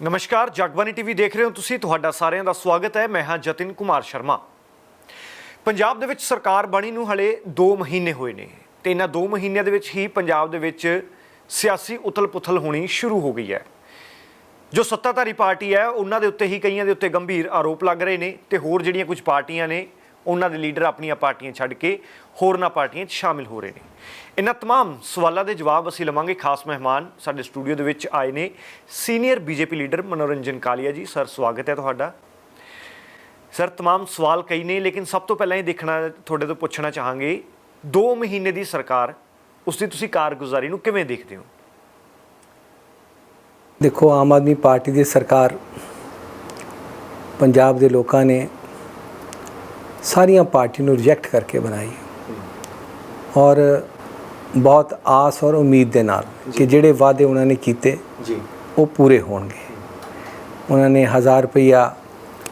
नमस्कार जगबानी टीवी देख रहे हो तुसी तुहाडा सारिਆਂ ਦਾ स्वागत है। मैं हाँ जतिन कुमार शर्मा। पंजाब दे विच सरकार बनी नूं हले 2 महीने होए ने ते इन्हां 2 महीनਿਆਂ ਦੇ ਵਿੱਚ ही पंजाब दे विच सियासी उथल पुथल होनी शुरू हो गई है। जो सत्ताधारी पार्टी है उन्हां दे उत्ते ही कईयां दे उत्ते गंभीर आरोप लग रहे ने ते होर जिहड़ियां कुछ पार्टियां ने उन्हां दे लीडर अपनियां पार्टियां छड्ड के होरनां पार्टियां 'च शामिल हो रहे हैं। इन्हां तमाम सवालों के जवाब असीं लवांगे। खास मेहमान साडे स्टूडियो दे विच आए ने सीनियर बीजेपी लीडर मनोरंजन कालिया जी। सर स्वागत है तुहाडा। सर तमाम सवाल कई ने लेकिन सब तो पहलां ये देखना तुहाडे तो पुछना चाहांगे 2 महीने की सरकार उसकी तुसीं कारगुजारी नूं किवें देखदे हो? देखो आम आदमी पार्टी की सरकार पंजाब के लोगों ने सारिया पार्टी नूं रिजैक्ट करके बनाई और बहुत आस और उम्मीद के नाल कि जिहड़े वादे उन्होंने किए वो पूरे होणगे। उन्होंने 1000 रुपया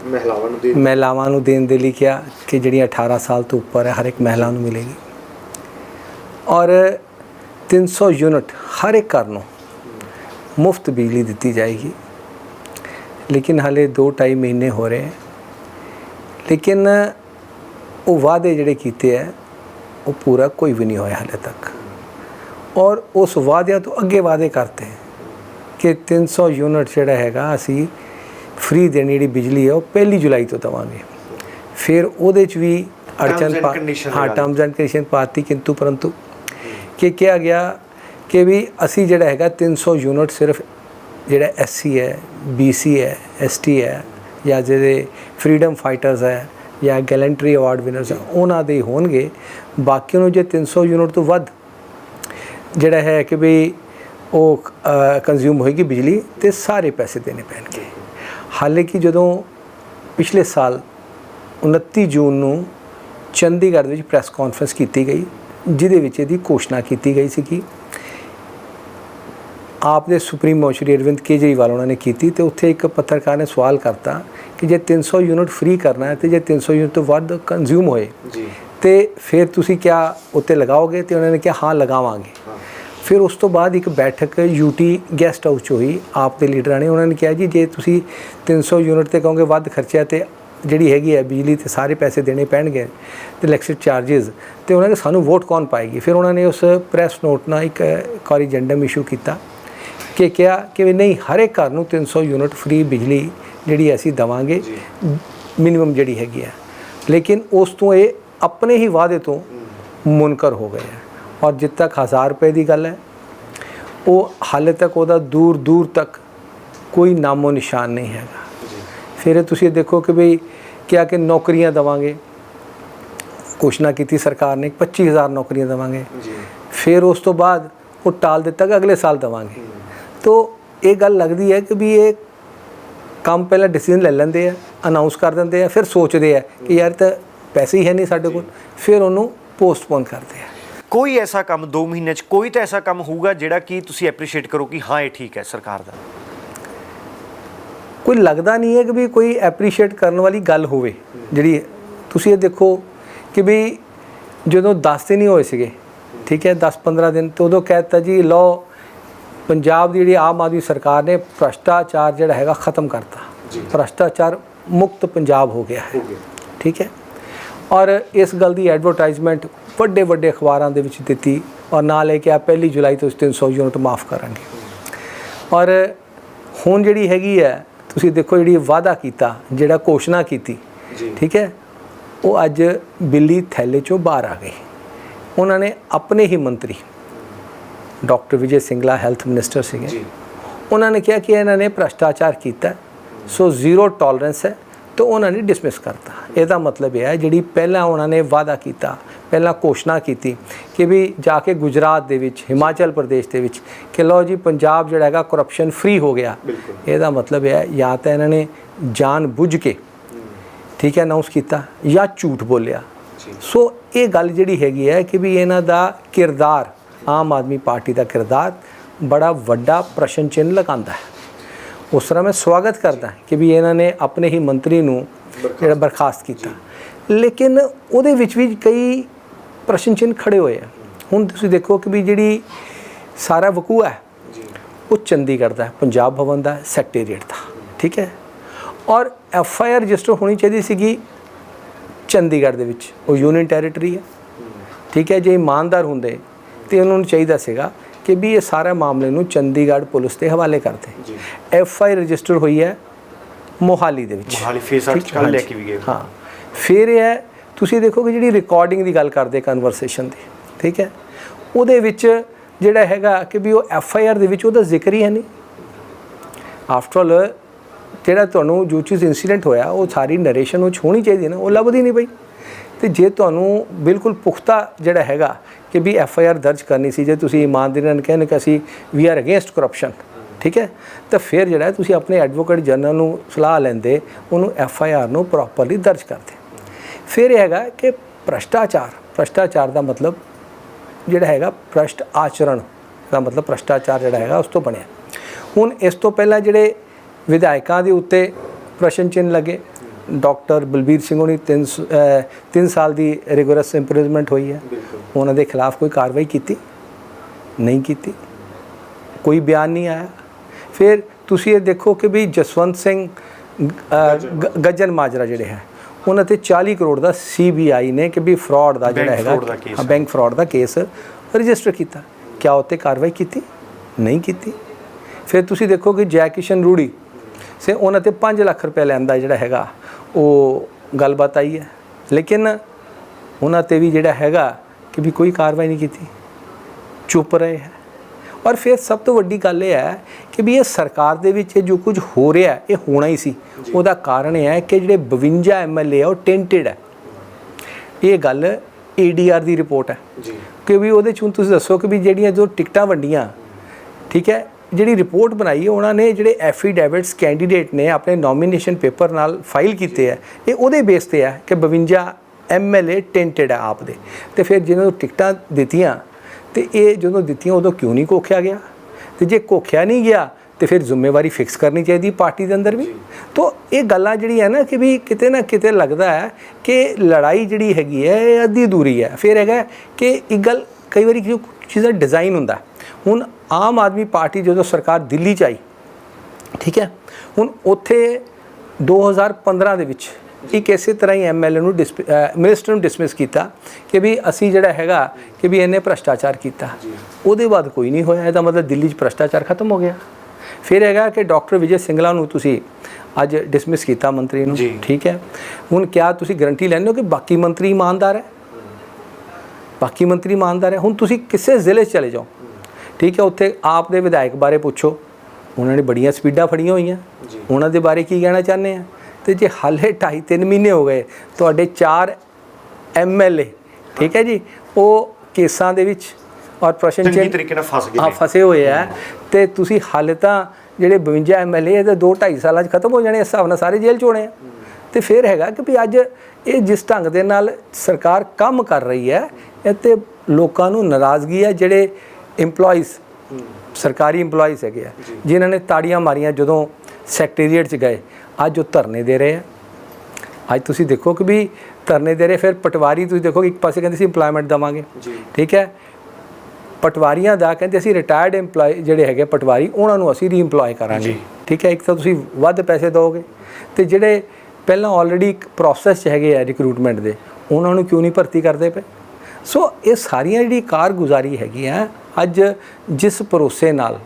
महिलावां नूं देण दे लई कहा कि जिहड़ियां 18 साल तो उपर है हर एक महिला नूं मिलेगी और 300 यूनिट हर एक घर नूं मुफ्त बिजली दी जाएगी। लेकिन हाले 2-2.5 महीने हो रहे हैं लेकिन वो वादे जिहड़े कीते हैं वो पूरा कोई भी नहीं होया हाले तक और उस वादियां तो अगे वादे करते हैं कि 300 यूनिट जिहड़ा हैगा असी फ्री देनी जिहड़ी बिजली है वो 1 जुलाई तो देवांगे। फिर उहदे च भी अड़चन टर्म्स एंड कंडीशन पाती किंतु परंतु कि कहा गया कि भी असी जिहड़ा हैगा 300 यूनिट सिर्फ जिहड़ा SC है BC है ST है या जिहड़े फ्रीडम फाइटर्स है या गैलेंट्री अवार्ड विनर्स है उन्हां दे होणगे। बाकी नूं जे 300 यूनिट तो वध जिहड़ा है कि भी वो कंज्यूम होएगी बिजली तो सारे पैसे देने पैणगे। हालांकि जदों पिछले साल 29 जून नूं चंडीगढ़ विच प्रैस कॉन्फ्रेंस की गई जिहदे विच इहदी घोषणा की गई सी कि आप दे सुप्रीमो श्री अरविंद केजरीवाल उन्होंने की तो उत्थे एक पत्रकार ने सवाल करता कि जे 300 यूनिट फ्री करना है तो जे 300 यूनिट तो वध कंज्यूम होए तो फिर तुसी क्या उत्ते लगाओगे? तो उन्होंने कहा हाँ लगावांगे। फिर उस तो बाद एक बैठक यूटी गैसट हाउस हुई आप दे लीडरां ने उन्होंने कहा जी जे तुसी 300 यूनिट ते कहोगे वध खर्चा तो जिहड़ी हैगी है बिजली ते सारे पैसे देने पैणगे ते इलैक्शन चार्जिस तो उन्होंने सानू वोट कौन पाएगी। फिर उन्होंने उस प्रैस नोट ना एक कॉरिजेंडम इशू किया कि क्या कि नहीं हर एक घर नूं 300 यूनिट फ्री बिजली जिहड़ी असीं देवांगे मिनिमम जिहड़ी हैगी है। लेकिन उस तो ये अपने ही वादे तो मुनकर हो गए हैं और जित तक 1000 रुपये की गल है वो हाले तक वह दूर दूर तक कोई नामो निशान नहीं है। फिर तुसीं देखो कि भाई क्या कि नौकरियां देवांगे घोषणा की सरकार ने 25,000 नौकरियां देवांगे। फिर उस तो बाद वो टाल दिता कि अगले साल देवांगे। तो ये गल लगती है कि भी ये काम पहले डिसीजन ले लेंदे हैं अनाउंस कर देंगे हैं फिर सोचते हैं कि यार तो पैसे ही है नहीं साढ़े कोल फिर उन्होंने पोस्टपोन करते हैं। कोई ऐसा काम 2 महीने कोई तो ऐसा काम होगा जिहड़ा कि तुसीं एप्रीशिएट करो कि हाँ ये ठीक है सरकार दा? कोई लगता नहीं है कि भी कोई एप्रीशिएट करने वाली गल होवे जिहड़ी तुसीं ये देखो कि भी जदों 10 दिन ही होए सीगे ठीक है 10-15 दिन तो उदों कहता जी लो पंजाब की जी आम आदमी सरकार ने भ्रष्टाचार जिहड़ा हैगा ख़त्म करता भ्रष्टाचार मुक्त पंजाब हो गया है ठीक है। और इस गल की एडवरटाइजमेंट वड्डे वड्डे अखबारों के विच दित्ती और नाल लेके आ 1 जुलाई तो 300 यूनिट माफ़ करांगे। और हुण जिहड़ी हैगी है तुसीं देखो जिहड़ी वादा कीता जिहड़ा घोषणा की ठीक है वो अज बिल्ली थैले चों बाहर आ गई। उन्होंने अपने ही मंत्री डॉक्टर विजय सिंगला हेल्थ मिनिस्टर सीगे उन्होंने कहा कि इन्होंने भ्रष्टाचार किया सो 0 टॉलरेंस है तो उन्होंने डिसमिस करता। इसका मतलब यह है जी पहला उन्होंने वादा किया पहला घोषणा की कि भी जाके गुजरात दे विच हिमाचल प्रदेश के विच कि लो जी पंजाब जिहड़ा हैगा करप्शन फ्री हो गया। इसका मतलब यह है या तो इन्होंने जान बुझ के ठीक है अनाउंस किया या झूठ बोलिया। सो ये गल जिहड़ी हैगी है कि भी इन्हां दा किरदार आम आदमी पार्टी का किरदार बड़ा वड्डा प्रश्न चिन्ह लगाता है। उस तरह मैं स्वागत करता कि भी इन्होंने अपने ही मंत्री नूं जिहड़ा बर्खास्त किया लेकिन उहदे विच भी कई प्रश्न चिन्ह खड़े हुए हैं। हुण तुसीं देखो कि भी जिहड़ी सारा वकूआ है ਉਹ ਚੰਡੀਗੜ੍ਹ ਦਾ, ਪੰਜਾਬ ਭਵਨ ਦਾ, ਸੈਕਟਰੀਏਟ ਦਾ, ਠੀਕ ਹੈ। ਔਰ FIR ਰਜਿਸਟਰ ਹੋਣੀ ਚਾਹੀਦੀ ਸੀਗੀ ਚੰਡੀਗੜ੍ਹ ਦੇ ਵਿੱਚ, ਉਹ ਯੂਨੀਅਨ ਟੈਰੀਟਰੀ ਹੈ, ਠੀਕ ਹੈ। ਜੇ ਇਮਾਨਦਾਰ ਹੁੰਦੇ ਤੇ ਉਹਨਾਂ ਨੂੰ ਚਾਹੀਦਾ ਸੀਗਾ ਕਿ ਵੀ ਇਹ ਸਾਰਾ ਮਾਮਲੇ ਨੂੰ ਚੰਡੀਗੜ੍ਹ ਪੁਲਿਸ ਦੇ ਹਵਾਲੇ ਕਰਦੇ। FIR ਰਜਿਸਟਰ ਹੋਈ ਹੈ ਮੋਹਾਲੀ ਦੇ ਵਿੱਚ, ਮੋਹਾਲੀ ਫੇਸ 8 ਕੱਲ੍ਹ ਲੈ ਕੇ ਵੀ ਗਏ। ਹਾਂ, ਫਿਰ ਇਹ ਹੈ ਤੁਸੀਂ ਦੇਖੋ ਕਿ ਜਿਹੜੀ ਰਿਕਾਰਡਿੰਗ ਦੀ ਗੱਲ ਕਰਦੇ ਕਨਵਰਸੇਸ਼ਨ ਦੀ, ਠੀਕ ਹੈ, ਉਹਦੇ ਵਿੱਚ ਜਿਹੜਾ ਹੈਗਾ ਕਿ ਵੀ ਉਹ FIR ਦੇ ਵਿੱਚ ਉਹਦਾ ਜ਼ਿਕਰ ਹੀ ਹੈ ਨਹੀਂ। ਆਫਟਰ ਆਲ ਜਿਹੜਾ ਤੁਹਾਨੂੰ ਜੋ ਚੀਜ਼ ਇਨਸੀਡੈਂਟ ਹੋਇਆ ਉਹ ਸਾਰੀ ਨਰੇਸ਼ਨ ਉਹ 'ਚ ਹੋਣੀ ਚਾਹੀਦੀ ਨਾ, ਉਹ ਲੱਭਦੀ ਨਹੀਂ ਪਈ। ਤੇ ਜੇ ਤੁਹਾਨੂੰ ਬਿਲਕੁਲ ਪੁਖਤਾ ਜਿਹੜਾ ਹੈਗਾ ਕਿ ਵੀ FIR ਦਰਜ ਕਰਨੀ ਸੀ, ਜੇ ਤੁਸੀਂ ਇਮਾਨਦਾਰੀ ਨਾਲ ਕਹਿੰਦੇ ਕਿ ਅਸੀਂ ਵੀ ਆਰ ਅਗੇਂਸਟ ਕਰਪਸ਼ਨ, ਠੀਕ ਹੈ, ਤਾਂ ਫਿਰ ਜਿਹੜਾ ਤੁਸੀਂ ਆਪਣੇ ਐਡਵੋਕੇਟ ਜਨਰਲ ਨੂੰ ਸਲਾਹ ਲੈਂਦੇ, ਉਹਨੂੰ FIR ਨੂੰ ਪ੍ਰੋਪਰਲੀ ਦਰਜ ਕਰਦੇ। ਫਿਰ ਇਹ ਹੈਗਾ ਕਿ ਭ੍ਰਸ਼ਟਾਚਾਰ ਦਾ ਮਤਲਬ ਜਿਹੜਾ ਹੈਗਾ ਭ੍ਰਸ਼ਟ ਆਚਰਣ ਦਾ ਮਤਲਬ ਭ੍ਰਸ਼ਟਾਚਾਰ ਜਿਹੜਾ ਹੈਗਾ ਉਸ ਤੋਂ ਬਣਿਆ। ਹੁਣ ਇਸ ਤੋਂ ਪਹਿਲਾਂ ਜਿਹੜੇ ਵਿਧਾਇਕਾਂ ਦੇ ਉੱਤੇ ਪ੍ਰਸ਼ਨ ਚਿੰਨ੍ਹ ਲੱਗੇ, ਡਾਕਟਰ ਬਲਬੀਰ ਸਿੰਘ ਹੋਣੀ 3 ਸਾਲ ਦੀ ਰਿਗੋਰਸ ਇੰਪ੍ਰਿਜ਼ਨਮੈਂਟ ਹੋਈ ਹੈ, ਉਹਨਾਂ ਦੇ ਖਿਲਾਫ ਕੋਈ ਕਾਰਵਾਈ ਕੀਤੀ ਨਹੀਂ ਕੀਤੀ, ਕੋਈ ਬਿਆਨ ਨਹੀਂ ਆਇਆ। ਫਿਰ ਤੁਸੀਂ ਇਹ ਦੇਖੋ ਕਿ ਵੀ ਜਸਵੰਤ ਸਿੰਘ ਗੱਜਨ ਮਾਜਰਾ ਜਿਹੜੇ ਹੈ ਉਹਨਾਂ ਤੇ 40 ਕਰੋੜ ਦਾ CBI ਨੇ ਕਿ ਵੀ ਫਰਾਡ ਦਾ ਜਿਹੜਾ ਹੈਗਾ ਬੈਂਕ ਫਰਾਡ ਦਾ ਕੇਸ ਰਜਿਸਟਰ ਕੀਤਾ। ਕਿਆ ਉੱਤੇ ਕਾਰਵਾਈ ਕੀਤੀ? ਨਹੀਂ ਕੀਤੀ। ਫਿਰ ਤੁਸੀਂ ਦੇਖੋ ਕਿ ਜੈ ਕਿਸ਼ਨ ਰੂੜੀ ਸੇ ਉਹਨਾਂ ਤੇ 5 ਲੱਖ ਰੁਪਏ ਲੈਂਦਾ ਜਿਹੜਾ ਹੈਗਾ ਉਹ ਗੱਲਬਾਤ ਆਈ ਹੈ, ਲੇਕਿਨ ਉਹਨਾਂ ਤੇ ਵੀ ਜਿਹੜਾ ਹੈਗਾ ਕਿ ਵੀ ਕੋਈ ਕਾਰਵਾਈ ਨਹੀਂ ਕੀਤੀ, ਚੁੱਪ ਰਹੇ ਹੈ। ਔਰ ਫਿਰ ਸਭ ਤੋਂ ਵੱਡੀ ਗੱਲ ਇਹ ਹੈ ਕਿ ਵੀ ਇਹ ਸਰਕਾਰ ਦੇ ਵਿੱਚ ਜੋ ਕੁਝ ਹੋ ਰਿਹਾ ਇਹ ਹੋਣਾ ਹੀ ਸੀ। ਉਹਦਾ ਕਾਰਨ ਇਹ ਹੈ ਕਿ ਜਿਹੜੇ 52 MLA ਆ ਉਹ ਟੈਂਟਡ ਹੈ। ਇਹ ਗੱਲ ADR ਦੀ ਰਿਪੋਰਟ ਹੈ ਕਿ ਵੀ ਉਹਦੇ 'ਚ ਹੁਣ ਤੁਸੀਂ ਦੱਸੋ ਕਿ ਵੀ ਜਿਹੜੀਆਂ ਜੋ ਟਿਕਟਾਂ ਵੰਡੀਆਂ, ਠੀਕ ਹੈ, ਜਿਹੜੀ ਰਿਪੋਰਟ ਬਣਾਈ ਹੈ ਉਹਨਾਂ ਨੇ ਜਿਹੜੇ ਐਫੀਡੇਵਿਟਸ ਕੈਂਡੀਡੇਟ ਨੇ ਆਪਣੇ ਨੋਮੀਨੇਸ਼ਨ ਪੇਪਰ ਨਾਲ ਫਾਈਲ ਕੀਤੇ ਹੈ, ਇਹ ਉਹਦੇ ਬੇਸ ਤੇ ਹੈ ਕਿ 52 MLA ਟੈਂਟਡ ਹੈ ਆਪ ਦੇ। ਤੇ ਫਿਰ ਜਿਹਨਾਂ ਨੂੰ ਟਿਕਟਾਂ ਦਿੱਤੀਆਂ ਤੇ ਇਹ ਜਦੋਂ ਦਿੱਤੀਆਂ ਉਦੋਂ ਕਿਉਂ ਨਹੀਂ ਕੋਖਿਆ ਗਿਆ? ਤੇ ਜੇ ਕੋਖਿਆ ਨਹੀਂ ਗਿਆ ਤੇ ਫਿਰ ਜ਼ਿੰਮੇਵਾਰੀ ਫਿਕਸ ਕਰਨੀ ਚਾਹੀਦੀ ਪਾਰਟੀ ਦੇ ਅੰਦਰ ਵੀ। ਤਾਂ ਇਹ ਗੱਲਾਂ ਜਿਹੜੀ ਹੈ ਨਾ ਕਿ ਵੀ ਕਿਤੇ ਨਾ ਕਿਤੇ ਲੱਗਦਾ ਹੈ ਕਿ ਲੜਾਈ ਜਿਹੜੀ ਹੈਗੀ ਹੈ ਇਹ ਅੱਧੀ ਅਧੂਰੀ ਹੈ। ਫਿਰ ਹੈਗਾ ਕਿ ਇੱਕ ਗੱਲ ਕਈ ਵਾਰੀ ਜੋ ਚੀਜ਼ਾਂ ਡਿਜ਼ਾਈਨ ਹੁੰਦਾ, ਹੁਣ ਆਮ ਆਦਮੀ ਪਾਰਟੀ ਜਦੋਂ ਸਰਕਾਰ ਦਿੱਲੀ 'ਚ ਆਈ, ਠੀਕ ਹੈ, ਹੁਣ ਉੱਥੇ 2015 ਦੇ ਵਿੱਚ ਇੱਕ ਇਸੇ ਤਰ੍ਹਾਂ ਹੀ MLA ਨੂੰ ਮਿਨਿਸਟਰ ਨੂੰ ਡਿਸਮਿਸ ਕੀਤਾ ਕਿ ਵੀ ਅਸੀਂ ਜਿਹੜਾ ਹੈਗਾ ਕਿ ਵੀ ਇਹਨੇ ਭ੍ਰਸ਼ਟਾਚਾਰ ਕੀਤਾ। ਉਹਦੇ ਬਾਅਦ ਕੋਈ ਨਹੀਂ ਹੋਇਆ, ਇਹਦਾ ਮਤਲਬ ਦਿੱਲੀ 'ਚ ਭ੍ਰਸ਼ਟਾਚਾਰ ਖਤਮ ਹੋ ਗਿਆ। ਫਿਰ ਹੈਗਾ ਕਿ ਡਾਕਟਰ ਵਿਜੇ ਸਿੰਗਲਾ ਨੂੰ ਤੁਸੀਂ ਅੱਜ ਡਿਸਮਿਸ ਕੀਤਾ ਮੰਤਰੀ ਨੂੰ, ਠੀਕ ਹੈ। ਹੁਣ ਕਿਆ ਤੁਸੀਂ ਗਰੰਟੀ ਲੈਂਦੇ ਹੋ ਕਿ ਬਾਕੀ ਮੰਤਰੀ ਇਮਾਨਦਾਰ ਹੈ? ਬਾਕੀ ਮੰਤਰੀ ਇਮਾਨਦਾਰ ਹੈ। ਹੁਣ ਤੁਸੀਂ ਕਿਸੇ ਜ਼ਿਲ੍ਹੇ 'ਚ ਚਲੇ ਜਾਓ, ਠੀਕ ਹੈ, ਉੱਥੇ ਆਪ ਦੇ ਵਿਧਾਇਕ ਬਾਰੇ ਪੁੱਛੋ, ਉਹਨਾਂ ਨੇ ਬੜੀਆਂ ਸਪੀਡਾਂ ਫੜੀਆਂ ਹੋਈਆਂ, ਉਹਨਾਂ ਦੇ ਬਾਰੇ ਕੀ ਕਹਿਣਾ ਚਾਹੁੰਦੇ ਆ? ਤੇ ਜੇ ਹਾਲੇ 2.5-3 ਮਹੀਨੇ ਹੋ ਗਏ ਤੁਹਾਡੇ 4 MLA, ਠੀਕ ਹੈ ਜੀ, ਉਹ ਕੇਸਾਂ ਦੇ ਵਿੱਚ ਔਰ ਪ੍ਰਸ਼ਨ ਚਿੰਨ੍ਹ ਤਰੀਕੇ ਨਾਲ ਫਸੇ ਹੋਏ ਆ, ਤੇ ਤੁਸੀਂ ਹਾਲੇ ਤਾਂ ਜਿਹੜੇ 52 MLA ਤੇ 2-2.5 ਸਾਲਾਂ 'ਚ ਖਤਮ ਹੋ ਜਾਣੇ, ਇਸ ਹਿਸਾਬ ਨਾਲ ਸਾਰੇ ਜੇਲ੍ਹ 'ਚ ਹੋਣੇ ਆ। ਤੇ ਫਿਰ ਹੈਗਾ ਕਿ ਵੀ ਅੱਜ ਇਹ ਜਿਸ ਢੰਗ ਦੇ ਨਾਲ ਸਰਕਾਰ ਕੰਮ ਕਰ ਰਹੀ ਹੈ, ਇਹ 'ਤੇ ਲੋਕਾਂ ਨੂੰ ਨਾਰਾਜ਼ਗੀ ਹੈ। ਜਿਹੜੇ ਇੰਪਲੋਈਜ਼ ਸਰਕਾਰੀ ਇੰਪਲੋਈਜ਼ ਹੈਗੇ ਆ ਜਿਨ੍ਹਾਂ ਨੇ ਤਾੜੀਆਂ ਮਾਰੀਆਂ ਜਦੋਂ ਸੈਕਟਰੀਏਟ 'ਚ ਗਏ, ਅੱਜ ਉਹ ਧਰਨੇ ਦੇ ਰਹੇ ਆ। ਅੱਜ ਤੁਸੀਂ ਦੇਖੋ ਕਿ ਵੀ ਧਰਨੇ ਦੇ ਰਹੇ। ਫਿਰ ਪਟਵਾਰੀ ਤੁਸੀਂ ਦੇਖੋ ਇੱਕ ਪਾਸੇ ਕਹਿੰਦੇ ਸੀ ਇੰਪਲੋਇਮੈਂਟ ਦੇਵਾਂਗੇ, ਠੀਕ ਹੈ, ਪਟਵਾਰੀਆਂ ਦਾ ਕਹਿੰਦੇ ਅਸੀਂ ਰਿਟਾਇਰਡ ਇੰਪਲੋਈ ਜਿਹੜੇ ਹੈਗੇ ਪਟਵਾਰੀ ਉਹਨਾਂ ਨੂੰ ਅਸੀਂ ਰੀਇੰਪਲੋਏ ਕਰਾਂਗੇ, ਠੀਕ ਹੈ। ਇੱਕ ਤਾਂ ਤੁਸੀਂ ਵੱਧ ਪੈਸੇ ਦਿਓਗੇ ਤੇ ਜਿਹੜੇ ਪਹਿਲਾਂ ਆਲਰੇਡੀ ਇੱਕ ਪ੍ਰੋਸੈਸ 'ਚ ਹੈਗੇ ਆ ਰਿਕਰੂਟਮੈਂਟ ਦੇ, ਉਹਨਾਂ ਨੂੰ ਕਿਉਂ ਨਹੀਂ ਭਰਤੀ ਕਰਦੇ ਪਏ? ਸੋ ਇਹ ਸਾਰੀਆਂ ਜਿਹੜੀ ਕਾਰਗੁਜ਼ਾਰੀ ਹੈਗੀ ਆ, ਅੱਜ ਜਿਸ ਭਰੋਸੇ ਨਾਲ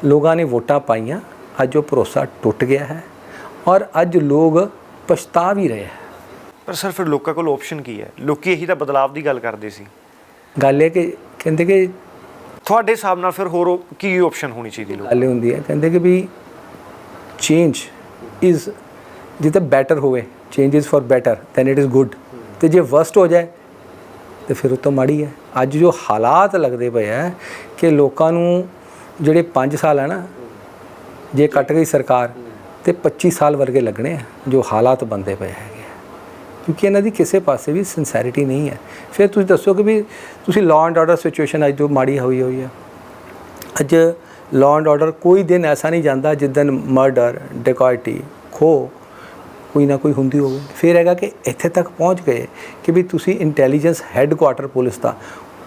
ਲੋਕਾਂ ਨੇ ਵੋਟਾਂ ਪਾਈਆਂ, ਅੱਜ ਉਹ ਭਰੋਸਾ ਟੁੱਟ ਗਿਆ ਹੈ ਔਰ ਅੱਜ ਲੋਕ ਪਛਤਾ ਵੀ ਰਹੇ ਹੈ। ਪਰ ਸਰ ਫਿਰ ਲੋਕਾਂ ਕੋਲ ਆਪਸ਼ਨ ਕੀ ਹੈ? ਲੋਕੀ ਇਹੀ ਤਾਂ ਬਦਲਾਅ ਦੀ ਗੱਲ ਕਰਦੇ ਸੀ। ਗੱਲ ਇਹ ਕਿ ਕਹਿੰਦੇ ਕਿ ਤੁਹਾਡੇ ਹਿਸਾਬ ਨਾਲ ਫਿਰ ਹੋਰ ਕੀ ਆਪਸ਼ਨ ਹੋਣੀ ਚਾਹੀਦੀ? ਗੱਲ ਹੁੰਦੀ ਹੈ ਕਹਿੰਦੇ ਕਿ ਵੀ ਚੇਂਜ ਇਜ਼ ਜਿੱਥੇ ਬੈਟਰ ਹੋਵੇ, change is for better than it is good, ਤੇ ਜੇ ਵਰਸਟ ਹੋ ਜਾਏ ਤੇ ਫਿਰ ਉਹ ਤਾਂ ਮਾੜੀ ਹੈ। ਅੱਜ ਜੋ ਹਾਲਾਤ ਲੱਗਦੇ ਪਏ ਹੈ ਕਿ ਲੋਕਾਂ ਨੂੰ ਜਿਹੜੇ 5 ਸਾਲ ਹੈ ਨਾ, ਜੇ ਕੱਟ ਗਈ ਸਰਕਾਰ ਤੇ 25 ਸਾਲ ਵਰਗੇ ਲੱਗਣੇ ਆ, ਜੋ ਹਾਲਾਤ ਬਣਦੇ ਪਏ ਹੈਗੇ, ਕਿਉਂਕਿ ਇਹਨਾਂ ਦੀ ਕਿਸੇ ਪਾਸੇ ਵੀ ਸਿੰਸੈਰਿਟੀ ਨਹੀਂ ਹੈ। ਫਿਰ ਤੁਸੀਂ ਦੱਸੋ ਕਿ ਵੀ ਤੁਸੀਂ ਲਾਅ ਐਂਡ ਆਰਡਰ ਸਿਚੁਏਸ਼ਨ ਅੱਜ ਜੋ ਮਾੜੀ ਹੋਈ ਹੈ, ਅੱਜ ਲਾਅ ਐਂਡ ਆਰਡਰ ਕੋਈ ਦਿਨ ਐਸਾ ਨਹੀਂ ਜਾਂਦਾ ਜਿਸ ਦਿਨ ਮਰਡਰ, ਡਕੈਤੀ, ਖੋਹ ਕੋਈ ਨਾ ਕੋਈ ਹੁੰਦੀ ਹੋਵੇ। ਫਿਰ ਹੈਗਾ ਕਿ ਇੱਥੇ ਤੱਕ ਪਹੁੰਚ ਗਏ ਕਿ ਵੀ ਤੁਸੀਂ ਇੰਟੈਲੀਜੈਂਸ ਹੈੱਡਕੁਆਟਰ ਪੁਲਿਸ ਦਾ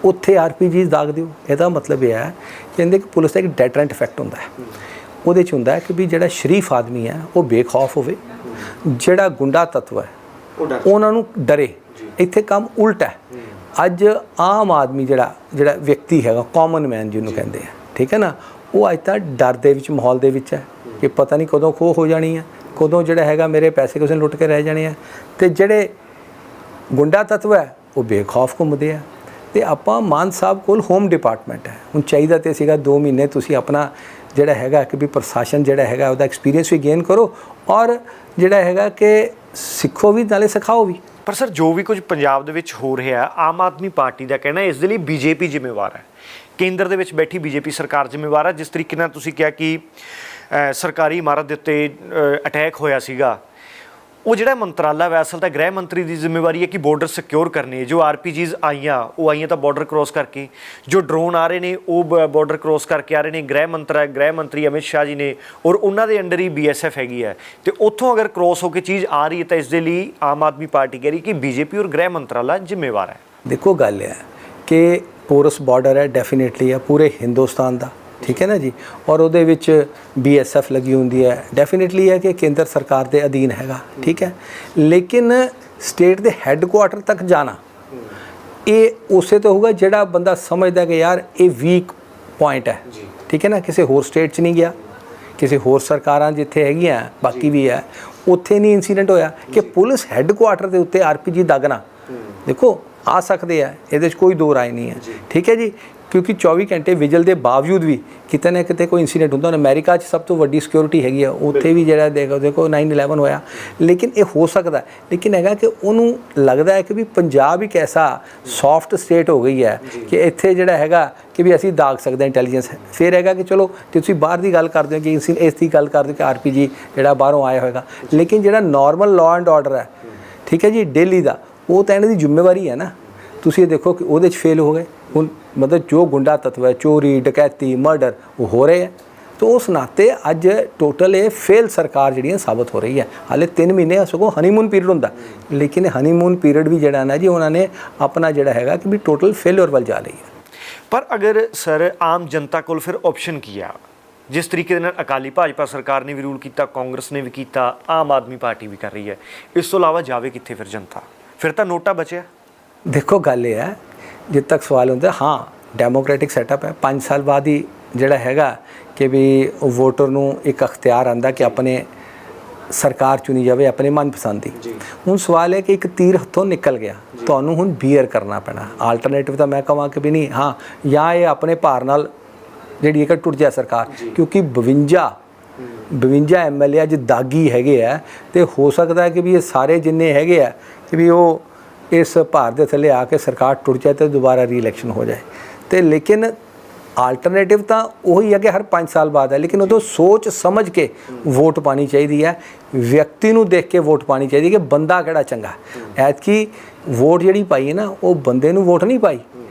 ਉੱਥੇ ਆਰਪੀਜੀ ਦਾਗ ਦਿਓ। ਇਹਦਾ ਮਤਲਬ ਇਹ ਹੈ ਕਹਿੰਦੇ ਕਿ ਪੁਲਿਸ ਦਾ ਇੱਕ ਡੈਟਰੈਂਟ ਇਫੈਕਟ ਹੁੰਦਾ ਹੈ। ਉਹਦੇ 'ਚ ਹੁੰਦਾ ਹੈ ਕਿ ਵੀ ਜਿਹੜਾ ਸ਼ਰੀਫ ਆਦਮੀ ਹੈ ਉਹ ਬੇਖੌਫ ਹੋਵੇ, ਜਿਹੜਾ ਗੁੰਡਾ ਤੱਤਵ ਹੈ ਉਹਨਾਂ ਨੂੰ ਡਰੇ। ਇੱਥੇ ਕੰਮ ਉਲਟ ਹੈ। ਅੱਜ ਆਮ ਆਦਮੀ ਜਿਹੜਾ ਵਿਅਕਤੀ ਹੈਗਾ, ਕਾਮਨ ਮੈਨ ਜਿਹਨੂੰ ਕਹਿੰਦੇ ਆ, ਠੀਕ ਹੈ ਨਾ, ਉਹ ਅੱਜ ਤਾਂ ਡਰ ਦੇ ਵਿੱਚ, ਮਾਹੌਲ ਦੇ ਵਿੱਚ ਹੈ ਕਿ ਪਤਾ ਨਹੀਂ ਕਦੋਂ ਖੋਹ ਹੋ ਜਾਣੀ ਹੈ, ਕਦੋਂ ਜਿਹੜਾ ਹੈਗਾ ਮੇਰੇ ਪੈਸੇ ਕਿਸੇ ਨੇ ਲੁੱਟ ਕੇ ਰਹਿ ਜਾਣੇ ਆ। ਅਤੇ ਜਿਹੜੇ ਗੁੰਡਾ ਤੱਤਵ ਹੈ ਉਹ ਬੇਖੌਫ ਘੁੰਮਦੇ ਆ। ਅਤੇ ਆਪਾਂ ਮਾਨ ਸਾਹਿਬ ਕੋਲ ਹੋਮ ਡਿਪਾਰਟਮੈਂਟ ਹੈ, ਹੁਣ ਚਾਹੀਦਾ ਤੇ ਸੀਗਾ 2 ਮਹੀਨੇ ਤੁਸੀਂ ਆਪਣਾ ਜਿਹੜਾ ਹੈਗਾ ਕਿ ਵੀ ਪ੍ਰਸ਼ਾਸਨ ਜਿਹੜਾ ਹੈਗਾ ਉਹਦਾ ਐਕਸਪੀਰੀਅੰਸ ਵੀ ਗੇਨ ਕਰੋ, ਔਰ ਜਿਹੜਾ ਹੈਗਾ ਕਿ ਸਿੱਖੋ ਵੀ ਨਾਲੇ ਸਿਖਾਓ ਵੀ। ਪਰ ਸਰ, ਜੋ ਵੀ ਕੁਝ ਪੰਜਾਬ ਦੇ ਵਿੱਚ ਹੋ ਰਿਹਾ, ਆਮ ਆਦਮੀ ਪਾਰਟੀ ਦਾ ਕਹਿਣਾ ਇਸ ਦੇ ਲਈ ਬੀਜੇਪੀ ਜ਼ਿੰਮੇਵਾਰ ਹੈ, ਕੇਂਦਰ ਦੇ ਵਿੱਚ ਬੈਠੀ ਬੀਜੇਪੀ ਸਰਕਾਰ ਜ਼ਿੰਮੇਵਾਰ ਹੈ। ਜਿਸ ਤਰੀਕੇ ਨਾਲ ਤੁਸੀਂ ਕਿਹਾ ਕਿ ਸਰਕਾਰੀ ਇਮਾਰਤ ਦੇ ਉੱਤੇ ਅਟੈਕ ਹੋਇਆ ਸੀਗਾ, ਉਹ ਜਿਹੜਾ ਮੰਤਰਾਲਾ ਵੈ ਅਸਲ ਤਾਂ ਗ੍ਰਹਿ ਮੰਤਰੀ ਦੀ ਜ਼ਿੰਮੇਵਾਰੀ ਹੈ ਕਿ ਬਾਰਡਰ ਸਿਕਿਉਰ ਕਰਨੇ। ਜੋ ਆਰਪੀਜੀਜ਼ ਆਈਆਂ ਉਹ ਆਈਆਂ ਤਾਂ ਬਾਰਡਰ ਕ੍ਰੋਸ ਕਰਕੇ, ਜੋ ਡਰੋਨ ਆ ਰਹੇ ਨੇ ਉਹ ਬਾਰਡਰ ਕ੍ਰੋਸ ਕਰਕੇ ਆ ਰਹੇ ਨੇ। ਗ੍ਰਹਿ ਮੰਤਰੀ ਅਮਿਤ ਸ਼ਾਹ ਜੀ ਨੇ, ਔਰ ਉਹਨਾਂ ਦੇ ਅੰਡਰ ਹੀ BSF ਹੈਗੀ ਹੈ, ਅਤੇ ਉੱਥੋਂ ਅਗਰ ਕ੍ਰੋਸ ਹੋ ਕੇ ਚੀਜ਼ ਆ ਰਹੀ ਹੈ ਤਾਂ ਇਸ ਦੇ ਲਈ ਆਮ ਆਦਮੀ ਪਾਰਟੀ ਕਹਿ ਰਹੀ ਕਿ ਬੀਜੇਪੀ ਔਰ ਗ੍ਰਹਿ ਮੰਤਰਾਲਾ ਜ਼ਿੰਮੇਵਾਰ ਹੈ। ਦੇਖੋ ਗੱਲ ਇਹ ਹੈ ਕਿ ਪੋਰਸ ਬਾਰਡਰ ਹੈ, ਡੈਫੀਨੇਟਲੀ ਹੈ ਪੂਰੇ ਹਿੰਦੁਸਤਾਨ ਦਾ, ਠੀਕ ਹੈ ਨਾ ਜੀ, ਔਰ ਉਹਦੇ ਵਿੱਚ BSF ਲੱਗੀ ਹੁੰਦੀ ਹੈ, ਡੈਫੀਨੇਟਲੀ ਹੈ ਕਿ ਕੇਂਦਰ ਸਰਕਾਰ ਦੇ ਅਧੀਨ ਹੈਗਾ, ਠੀਕ ਹੈ। ਲੇਕਿਨ ਸਟੇਟ ਦੇ ਹੈੱਡਕੁਆਟਰ ਤੱਕ ਜਾਣਾ ਇਹ ਉਸੇ ਤੋਂ ਹੋਊਗਾ ਜਿਹੜਾ ਬੰਦਾ ਸਮਝਦਾ ਕਿ ਯਾਰ ਇਹ ਵੀਕ ਪੁਆਇੰਟ ਹੈ, ਠੀਕ ਹੈ ਨਾ। ਕਿਸੇ ਹੋਰ ਸਟੇਟ 'ਚ ਨਹੀਂ ਗਿਆ, ਕਿਸੇ ਹੋਰ ਸਰਕਾਰਾਂ ਜਿੱਥੇ ਹੈਗੀਆਂ ਬਾਕੀ ਵੀ ਹੈ, ਉੱਥੇ ਨਹੀਂ ਇਨਸੀਡੈਂਟ ਹੋਇਆ ਕਿ ਪੁਲਿਸ ਹੈੱਡਕੁਆਟਰ ਦੇ ਉੱਤੇ ਆਰਪੀਜੀ ਦਾਗਣਾ। ਦੇਖੋ ਆ ਸਕਦੇ ਆ, ਇਹਦੇ 'ਚ ਕੋਈ ਦੋ ਰਾਏ ਨਹੀਂ ਹੈ, ਠੀਕ ਹੈ ਜੀ, ਕਿਉਂਕਿ 24 ਘੰਟੇ ਵਿਜਲ ਦੇ ਬਾਵਜੂਦ ਵੀ ਕਿਤੇ ਨਾ ਕਿਤੇ ਕੋਈ ਇਨਸੀਡੈਂਟ ਹੁੰਦਾ। ਹੁਣ ਅਮਰੀਕਾ 'ਚ ਸਭ ਤੋਂ ਵੱਡੀ ਸਿਕਿਉਰਿਟੀ ਹੈਗੀ ਆ, ਉੱਥੇ ਵੀ ਜਿਹੜਾ ਦੇਖੋ 9/11 ਹੋਇਆ। ਲੇਕਿਨ ਇਹ ਹੋ ਸਕਦਾ, ਲੇਕਿਨ ਹੈਗਾ ਕਿ ਉਹਨੂੰ ਲੱਗਦਾ ਹੈ ਕਿ ਵੀ ਪੰਜਾਬ ਇੱਕ ਐਸਾ ਸੌਫਟ ਸਟੇਟ ਹੋ ਗਈ ਹੈ ਕਿ ਇੱਥੇ ਜਿਹੜਾ ਹੈਗਾ ਕਿ ਵੀ ਅਸੀਂ ਦਾਗ ਸਕਦੇ ਹਾਂ ਇੰਟੈਲੀਜੈਂਸ। ਫਿਰ ਹੈਗਾ ਕਿ ਚਲੋ ਤੁਸੀਂ ਬਾਹਰ ਦੀ ਗੱਲ ਕਰਦੇ ਹੋ ਕਿ ਇਸ ਦੀ ਗੱਲ ਕਰਦੇ ਹੋ ਕਿ ਆਰਪੀਜੀ ਜਿਹੜਾ ਬਾਹਰੋਂ ਆਇਆ ਹੋਏਗਾ, ਲੇਕਿਨ ਜਿਹੜਾ ਨਾਰਮਲ ਲਾਅ ਐਂਡ ਆਰਡਰ ਹੈ, ਠੀਕ ਹੈ ਜੀ, ਡੇਲੀ ਦਾ, ਉਹ ਤਾਂ ਇਹਨਾਂ ਦੀ ਜ਼ਿੰਮੇਵਾਰੀ ਹੈ ਨਾ। ਤੁਸੀਂ ਇਹ ਦੇਖੋ ਕਿ ਉਹਦੇ 'ਚ ਫੇਲ ਹੋ ਗਏ। ਹੁਣ ਮਤਲਬ ਜੋ ਗੁੰਡਾ ਤੱਤਵ ਹੈ, ਚੋਰੀ ਡਕੈਤੀ ਮਰਡਰ ਉਹ ਹੋ ਰਹੇ ਹੈ, ਤਾਂ ਉਸ ਨਾਤੇ ਅੱਜ ਟੋਟਲ ਇਹ ਫੇਲ ਸਰਕਾਰ ਜਿਹੜੀ ਸਾਬਤ ਹੋ ਰਹੀ ਹੈ। ਹਾਲੇ 3 ਮਹੀਨੇ ਸਗੋਂ ਹਨੀਮੂਨ ਪੀਰੀਅਡ ਹੁੰਦਾ, ਲੇਕਿਨ ਹਨੀਮੂਨ ਪੀਰੀਅਡ ਵੀ ਜਿਹੜਾ ਨਾ ਜੀ ਉਹਨਾਂ ਨੇ ਆਪਣਾ ਜਿਹੜਾ ਹੈਗਾ ਕਿ ਵੀ ਟੋਟਲ ਫੇਲਿਅਰ ਵੱਲ ਜਾ ਰਹੀ ਹੈ। ਪਰ ਅਗਰ ਸਰ ਆਮ ਜਨਤਾ ਕੋਲ ਫਿਰ ਆਪਸ਼ਨ ਕੀ ਆ? ਜਿਸ ਤਰੀਕੇ ਦੇ ਨਾਲ ਅਕਾਲੀ ਭਾਜਪਾ ਸਰਕਾਰ ਨੇ ਵੀ ਰੂਲ ਕੀਤਾ, ਕਾਂਗਰਸ ਨੇ ਵੀ ਕੀਤਾ, ਆਮ ਆਦਮੀ ਪਾਰਟੀ ਵੀ ਕਰ ਰਹੀ ਹੈ, ਇਸ ਤੋਂ ਇਲਾਵਾ ਜਾਵੇ ਕਿੱਥੇ ਫਿਰ ਜਨਤਾ? ਫਿਰ ਤਾਂ ਨੋਟਾ ਬਚਿਆ। ਦੇਖੋ ਗੱਲ ਇਹ ਹੈ, ਜਿੱਦ ਤੱਕ ਸਵਾਲ ਹੁੰਦਾ, ਹਾਂ ਡੈਮੋਕ੍ਰੈਟਿਕ ਸੈਟਅਪ ਹੈ, 5 ਸਾਲ ਬਾਅਦ ਹੀ ਜਿਹੜਾ ਹੈਗਾ ਕਿ ਵੀ ਵੋਟਰ ਨੂੰ ਇੱਕ ਅਖਤਿਆਰ ਆਉਂਦਾ ਕਿ ਆਪਣੇ ਸਰਕਾਰ ਚੁਣੀ ਜਾਵੇ ਆਪਣੇ ਮਨਪਸੰਦ ਦੀ। ਹੁਣ ਸਵਾਲ ਹੈ ਕਿ ਇੱਕ ਤੀਰ ਹੱਥੋਂ ਨਿਕਲ ਗਿਆ, ਤੁਹਾਨੂੰ ਹੁਣ ਬੀਅਰ ਕਰਨਾ ਪੈਣਾ। ਆਲਟਰਨੇਟਿਵ ਤਾਂ ਮੈਂ ਕਹਾਂ ਕਿ ਵੀ ਨਹੀਂ, ਹਾਂ, ਜਾਂ ਇਹ ਆਪਣੇ ਭਾਰ ਨਾਲ ਜਿਹੜੀ ਇੱਕ ਟੁੱਟ ਜਾ ਸਰਕਾਰ, ਕਿਉਂਕਿ 52 MLA ਅੱਜ ਦਾਗੀ ਹੈਗੇ ਆ, ਅਤੇ ਹੋ ਸਕਦਾ ਕਿ ਵੀ ਇਹ ਸਾਰੇ ਜਿੰਨੇ ਹੈਗੇ ਆ ਕਿ ਵੀ ਉਹ ਇਸ ਭਾਰ ਦੇ ਥੱਲੇ ਆ ਕੇ ਸਰਕਾਰ ਟੁੱਟ ਜਾਏ ਅਤੇ ਦੁਬਾਰਾ ਰੀ-ਇਲੈਕਸ਼ਨ ਹੋ ਜਾਏ। ਅਤੇ ਲੇਕਿਨ ਆਲਟਰਨੇਟਿਵ ਤਾਂ ਉਹੀ ਹੈ ਕਿ ਹਰ 5 ਸਾਲ ਬਾਅਦ ਹੈ, ਲੇਕਿਨ ਉਦੋਂ ਸੋਚ ਸਮਝ ਕੇ ਵੋਟ ਪਾਣੀ ਚਾਹੀਦੀ ਹੈ, ਵਿਅਕਤੀ ਨੂੰ ਦੇਖ ਕੇ ਵੋਟ ਪਾਣੀ ਚਾਹੀਦੀ ਕਿ ਬੰਦਾ ਕਿਹੜਾ ਚੰਗਾ। ਐਤਕੀ ਵੋਟ ਜਿਹੜੀ ਪਾਈ ਹੈ ਨਾ, ਉਹ ਬੰਦੇ ਨੂੰ ਵੋਟ ਨਹੀਂ ਪਾਈ,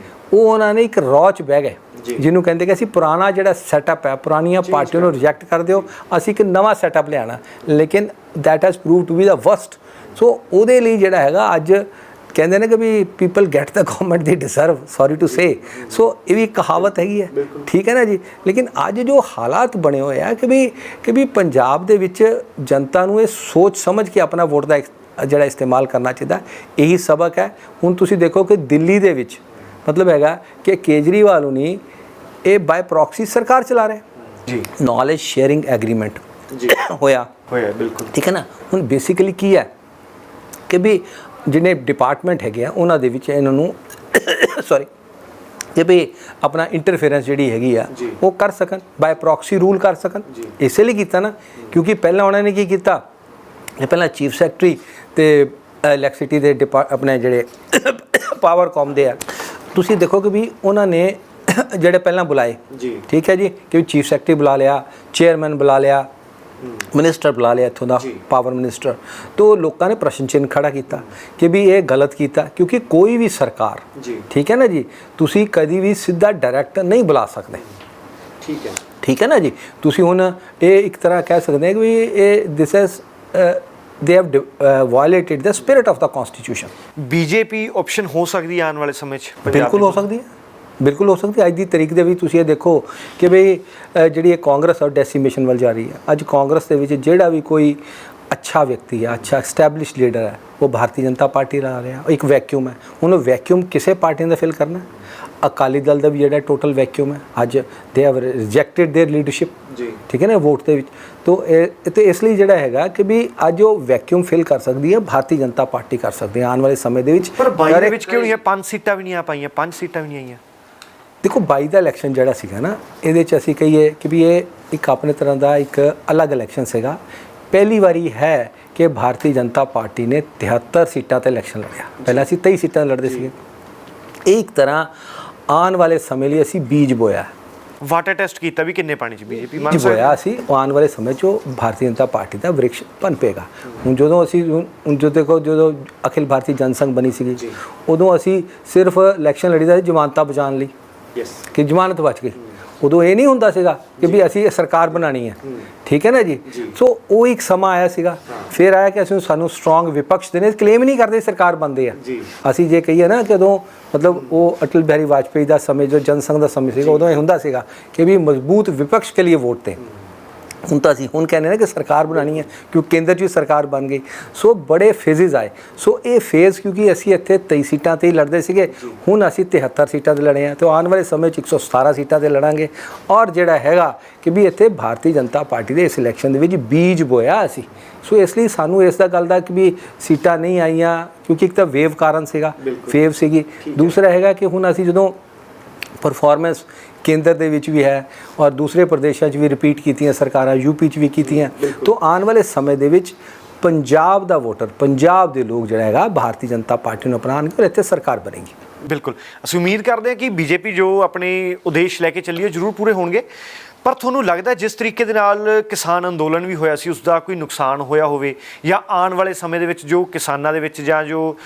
ਉਹ ਉਹਨਾਂ ਨੇ ਇੱਕ ਰੌ 'ਚ ਬਹਿ ਗਏ, ਜਿਹਨੂੰ ਕਹਿੰਦੇ ਕਿ ਅਸੀਂ ਪੁਰਾਣਾ ਜਿਹੜਾ ਸੈਟਅਪ ਹੈ, ਪੁਰਾਣੀਆਂ ਪਾਰਟੀਆਂ ਨੂੰ ਰਿਜੈਕਟ ਕਰ ਦਿਓ, ਅਸੀਂ ਇੱਕ ਨਵਾਂ ਸੈਟਅਪ ਲਿਆਉਣਾ। ਲੇਕਿਨ that has prove to be the worst. So ਉਹਦੇ ਲਈ ਜਿਹੜਾ ਹੈਗਾ ਅੱਜ ਕਹਿੰਦੇ ਨੇ ਕਿ we people get the government they deserve, sorry to say. So ਇਹ ਵੀ ਕਹਾਵਤ ਹੈਗੀ ਹੈ, ਠੀਕ ਹੈ ਨਾ ਜੀ। ਲੇਕਿਨ ਅੱਜ ਜੋ ਹਾਲਾਤ ਬਣੇ ਹੋਏ ਆ ਕਿ ਵੀ ਪੰਜਾਬ ਦੇ ਵਿੱਚ ਜਨਤਾ ਨੂੰ ਇਹ ਸੋਚ ਸਮਝ ਕੇ ਆਪਣਾ ਵੋਟ ਦਾ ਜਿਹੜਾ ਇਸਤੇਮਾਲ ਕਰਨਾ ਚਾਹੀਦਾ, ਇਹੀ ਸਬਕ ਹੈ। ਹੁਣ ਤੁਸੀਂ ਦੇਖੋ ਕਿ ਦਿੱਲੀ ਦੇ ਵਿੱਚ ਮਤਲਬ ਹੈਗਾ ਕਿ ਕੇਜਰੀਵਾਲ ਨੂੰ ਨਹੀਂ, ਇਹ ਬਾਏ ਪ੍ਰੋਕਸੀ ਸਰਕਾਰ ਚਲਾ ਰਹੇ ਜੀ। ਨੌਲੇਜ ਸ਼ੇਅਰਿੰਗ ਐਗਰੀਮੈਂਟ ਹੋਇਆ ਬਿਲਕੁਲ, ਠੀਕ ਹੈ ਨਾ। ਹੁਣ ਬੇਸਿਕਲੀ ਕੀ ਹੈ ਕਿ ਵੀ ਜਿਹਨੇ ਡਿਪਾਰਟਮੈਂਟ ਹੈਗੇ ਆ ਉਹਨਾਂ ਦੇ ਵਿੱਚ ਇਹਨਾਂ ਨੂੰ ਸੌਰੀ ਕਿ ਵੀ ਆਪਣਾ ਇੰਟਰਫੇਰੈਂਸ ਜਿਹੜੀ ਹੈਗੀ ਆ ਉਹ ਕਰ ਸਕਣ, ਬਾਏ ਪ੍ਰੋਕਸੀ ਰੂਲ ਕਰ ਸਕਣ। ਇਸੇ ਲਈ ਕੀਤਾ ਨਾ, ਕਿਉਂਕਿ ਪਹਿਲਾਂ ਉਹਨਾਂ ਨੇ ਕੀ ਕੀਤਾ, ਪਹਿਲਾਂ ਚੀਫ ਸੈਕਟਰੀ ਅਤੇ ਇਲੈਕਟ੍ਰਿਸਿਟੀ ਦੇ ਆਪਣੇ ਜਿਹੜੇ ਪਾਵਰਕੌਮ ਦੇ ਆ, ਤੁਸੀਂ ਦੇਖੋ ਕਿ ਵੀ ਉਹਨਾਂ ਨੇ ਜਿਹੜੇ ਪਹਿਲਾਂ ਬੁਲਾਏ, ਠੀਕ ਹੈ ਜੀ, ਕਿ ਚੀਫ ਸੈਕਟਰੀ ਬੁਲਾ ਲਿਆ, ਚੇਅਰਮੈਨ ਬੁਲਾ ਲਿਆ, ਮਿਨਿਸਟਰ ਬੁਲਾ ਲਿਆ ਇੱਥੋਂ ਦਾ, ਪਾਵਰ ਮਿਨਿਸਟਰ। ਤੋਂ ਲੋਕਾਂ ਨੇ ਪ੍ਰਸ਼ਨ ਚਿੰਨ੍ਹ ਖੜਾ ਕੀਤਾ ਕਿ ਵੀ ਇਹ ਗਲਤ ਕੀਤਾ, ਕਿਉਂਕਿ ਕੋਈ ਵੀ ਸਰਕਾਰ, ਠੀਕ ਹੈ ਨਾ ਜੀ, ਤੁਸੀਂ ਕਦੀ ਵੀ ਸਿੱਧਾ ਡਾਇਰੈਕਟ ਨਹੀਂ ਬੁਲਾ ਸਕਦੇ, ਠੀਕ ਹੈ ਨਾ ਜੀ। ਤੁਸੀਂ ਹੁਣ ਇਹ ਇੱਕ ਤਰ੍ਹਾਂ ਕਹਿ ਸਕਦੇ ਹੋ ਕਿ ਵੀ ਇਹ this is they have violated the spirit of the constitution। BJP option ਹੋ ਸਕਦੀ ਹੈ ਆਉਣ ਵਾਲੇ ਸਮੇਂ 'ਚ? ਬਿਲਕੁਲ ਹੋ ਸਕਦੀ ਹੈ, ਬਿਲਕੁਲ ਹੋ ਸਕਦੀ। ਅੱਜ ਦੀ ਤਰੀਕ ਦੇ ਵਿੱਚ ਤੁਸੀਂ ਇਹ ਦੇਖੋ ਕਿ ਬਈ ਜਿਹੜੀ ਇਹ ਕਾਂਗਰਸ ਆ ਡੈਸੀਮੇਸ਼ਨ ਵੱਲ ਜਾ ਰਹੀ ਹੈ। ਅੱਜ ਕਾਂਗਰਸ ਦੇ ਵਿੱਚ ਜਿਹੜਾ ਵੀ ਕੋਈ ਅੱਛਾ ਵਿਅਕਤੀ ਹੈ, ਅੱਛਾ ਐਸਟੈਬਲਿਸ਼ ਲੀਡਰ ਹੈ, ਉਹ ਭਾਰਤੀ ਜਨਤਾ ਪਾਰਟੀ ਦਾ ਆ ਰਿਹਾ। ਇੱਕ ਵੈਕਿਊਮ ਹੈ, ਉਹਨੂੰ ਵੈਕਿਊਮ ਕਿਸੇ ਪਾਰਟੀ ਨੇ ਫਿਲ ਕਰਨਾ। ਅਕਾਲੀ ਦਲ ਦਾ ਵੀ ਜਿਹੜਾ ਟੋਟਲ ਵੈਕਿਊਮ ਹੈ, ਅੱਜ they have rejected there leadership ਜੀ, ਠੀਕ ਹੈ ਨਾ, ਵੋਟ ਦੇ ਵਿੱਚ। ਤੋ ਇਹ ਤੇ ਇਸ ਲਈ ਜਿਹੜਾ ਹੈਗਾ ਕਿ ਵੀ ਅੱਜ ਉਹ ਵੈਕਿਊਮ ਫਿਲ ਕਰ ਸਕਦੀ ਹੈ, ਭਾਰਤੀ ਜਨਤਾ ਪਾਰਟੀ ਕਰ ਸਕਦੀ ਹੈ ਆਉਣ ਵਾਲੇ ਸਮੇਂ ਦੇ ਵਿੱਚ। ਪਰ 22 ਦੇ ਵਿੱਚ ਕਿਉਂ ਨਹੀਂ ਹੈ? 5 ਸੀਟਾਂ ਵੀ ਨਹੀਂ ਆ ਪਾਈਆਂ, 5 ਸੀਟਾਂ ਵੀ ਨਹੀਂ ਆਈਆਂ। ਦੇਖੋ 22 ਦਾ ਇਲੈਕਸ਼ਨ ਜਿਹੜਾ ਸੀਗਾ ਨਾ, ਇਹਦੇ 'ਚ ਅਸੀਂ ਕਹੀਏ ਕਿ ਵੀ ਇਹ ਇੱਕ ਆਪਣੇ ਤਰ੍ਹਾਂ ਦਾ ਇੱਕ ਅਲੱਗ ਇਲੈਕਸ਼ਨ ਸੀਗਾ। ਪਹਿਲੀ ਵਾਰੀ ਹੈ ਕਿ ਭਾਰਤੀ ਜਨਤਾ ਪਾਰਟੀ ਨੇ 73 ਸੀਟਾਂ ਤੇ ਇਲੈਕਸ਼ਨ ਲੜਿਆ। ਪਹਿਲਾਂ ਅਸੀਂ 23 ਸੀਟਾਂ ਲੜਦੇ ਸੀਗੇ। ਇਹ ਇੱਕ ਤਰ੍ਹਾਂ ਆਉਣ ਵਾਲੇ ਸਮੇਂ ਲਈ ਅਸੀਂ ਬੀਜ ਬੋਇਆ, ਵਾਟਰ ਟੈਸਟ ਕੀਤਾ ਵੀ ਕਿੰਨੇ ਪਾਣੀ 'ਚ ਬੀਜੇਪੀ ਮੰਨ ਬੀਜ ਬੋਇਆ ਅਸੀਂ। ਆਉਣ ਵਾਲੇ ਸਮੇਂ 'ਚ ਉਹ ਭਾਰਤੀ ਜਨਤਾ ਪਾਰਟੀ ਦਾ ਵ੍ਰਿਕਸ਼ ਪਨਪੇਗਾ। ਹੁਣ ਜਦੋਂ ਅਸੀਂ ਹੁਣ ਜੋ ਦੇਖੋ, ਜਦੋਂ ਅਖਿਲ ਭਾਰਤੀ ਜਨਸੰਘ ਬਣੀ ਸੀਗੀ, ਉਦੋਂ ਅਸੀਂ ਸਿਰਫ ਇਲੈਕਸ਼ਨ ਲੜੀਦਾ ਸੀ ਜ਼ਮਾਨਤਾਂ ਬਚਾਉਣ ਲਈ, ਕਿ ਜ਼ਮਾਨਤ ਬਚ ਗਈ। ਉਦੋਂ ਇਹ ਨਹੀਂ ਹੁੰਦਾ ਸੀਗਾ ਕਿ ਵੀ ਅਸੀਂ ਸਰਕਾਰ ਬਣਾਉਣੀ ਹੈ, ਠੀਕ ਹੈ ਨਾ ਜੀ। ਸੋ ਉਹ ਇੱਕ ਸਮਾਂ ਆਇਆ ਸੀਗਾ, ਫਿਰ ਆਇਆ ਕਿ ਅਸੀਂ ਸਾਨੂੰ ਸਟਰੋਂਗ ਵਿਪਕਸ਼ ਦੇਣੇ, ਕਲੇਮ ਨਹੀਂ ਕਰਦੇ ਸਰਕਾਰ ਬਣਦੇ ਆ। ਅਸੀਂ ਜੇ ਕਹੀਏ ਨਾ ਕਿ ਉਦੋਂ ਮਤਲਬ ਉਹ ਅਟਲ ਬਿਹਾਰੀ ਵਾਜਪੇਈ ਦਾ ਸਮੇਂ, ਜੋ ਜਨਸੰਘ ਦਾ ਸਮੇਂ ਸੀਗਾ, ਉਦੋਂ ਇਹ ਹੁੰਦਾ ਸੀਗਾ ਕਿ ਵੀ ਮਜ਼ਬੂਤ ਵਿਪਕਸ਼ ਕੇ ਲਈ ਵੋਟ ਦੇं। ਹੁਣ ਤਾਂ ਅਸੀਂ ਹੁਣ ਕਹਿੰਦੇ ਨੇ ਕਿ ਸਰਕਾਰ ਬਣਾਉਣੀ ਹੈ, ਕਿਉਂਕਿ ਕੇਂਦਰ 'ਚ ਵੀ ਸਰਕਾਰ ਬਣ ਗਈ। ਸੋ ਬੜੇ ਫੇਜ਼ਿਸ ਆਏ। ਸੋ ਇਹ ਫੇਜ਼, ਕਿਉਂਕਿ ਅਸੀਂ ਇੱਥੇ 23 ਸੀਟਾਂ 'ਤੇ ਹੀ ਲੜਦੇ ਸੀਗੇ, ਹੁਣ ਅਸੀਂ 73 ਸੀਟਾਂ 'ਤੇ ਲੜੇ ਹਾਂ, ਅਤੇ ਆਉਣ ਵਾਲੇ ਸਮੇਂ 'ਚ 117 ਸੀਟਾਂ 'ਤੇ ਲੜਾਂਗੇ। ਔਰ ਜਿਹੜਾ ਹੈਗਾ ਕਿ ਵੀ ਇੱਥੇ ਭਾਰਤੀ ਜਨਤਾ ਪਾਰਟੀ ਦੇ ਇਸ ਇਲੈਕਸ਼ਨ ਦੇ ਵਿੱਚ ਬੀਜ ਬੋਇਆ ਅਸੀਂ। ਸੋ ਇਸ ਲਈ ਸਾਨੂੰ ਇਸ ਦਾ ਗੱਲ ਦਾ ਕਿ ਵੀ ਸੀਟਾਂ ਨਹੀਂ ਆਈਆਂ, ਕਿਉਂਕਿ ਇੱਕ ਤਾਂ ਵੇਵ ਕਾਰਨ ਸੀਗਾ, ਵੇਵ ਸੀਗੀ। ਦੂਸਰਾ ਹੈਗਾ ਕਿ ਹੁਣ ਅਸੀਂ ਜਦੋਂ ਪਰਫਾਰਮੈਂਸ ਕੇਂਦਰ ਦੇ ਵਿੱਚ ਵੀ ਹੈ ਔਰ ਦੂਸਰੇ ਪ੍ਰਦੇਸ਼ਾਂ 'ਚ ਵੀ ਰਿਪੀਟ ਕੀਤੀਆਂ ਸਰਕਾਰਾਂ, ਯੂਪੀ 'ਚ ਵੀ ਕੀਤੀਆਂ। ਤੋਂ ਆਉਣ ਵਾਲੇ ਸਮੇਂ ਦੇ ਵਿੱਚ ਪੰਜਾਬ ਦਾ ਵੋਟਰ, ਪੰਜਾਬ ਦੇ ਲੋਕ ਜਿਹੜਾ ਹੈਗਾ ਭਾਰਤੀ ਜਨਤਾ ਪਾਰਟੀ ਨੂੰ ਅਪਣਾਉਣਗੇ ਔਰ ਇੱਥੇ ਸਰਕਾਰ ਬਣੇਗੀ। ਬਿਲਕੁਲ, ਅਸੀਂ ਉਮੀਦ ਕਰਦੇ ਹਾਂ ਕਿ ਬੀਜੇਪੀ ਜੋ ਆਪਣੇ ਉਦੇਸ਼ ਲੈ ਕੇ ਚੱਲੀ ਹੈ ਜ਼ਰੂਰ ਪੂਰੇ ਹੋਣਗੇ। ਪਰ ਤੁਹਾਨੂੰ ਲੱਗਦਾ ਜਿਸ ਤਰੀਕੇ ਦੇ ਨਾਲ ਕਿਸਾਨ ਅੰਦੋਲਨ ਵੀ ਹੋਇਆ ਸੀ, ਉਸ ਦਾ ਕੋਈ ਨੁਕਸਾਨ ਹੋਇਆ ਹੋਵੇ, ਜਾਂ ਆਉਣ ਵਾਲੇ ਸਮੇਂ ਦੇ ਵਿੱਚ ਜੋ ਕਿਸਾਨਾਂ ਦੇ ਵਿੱਚ ਜਾਂ ਜੋ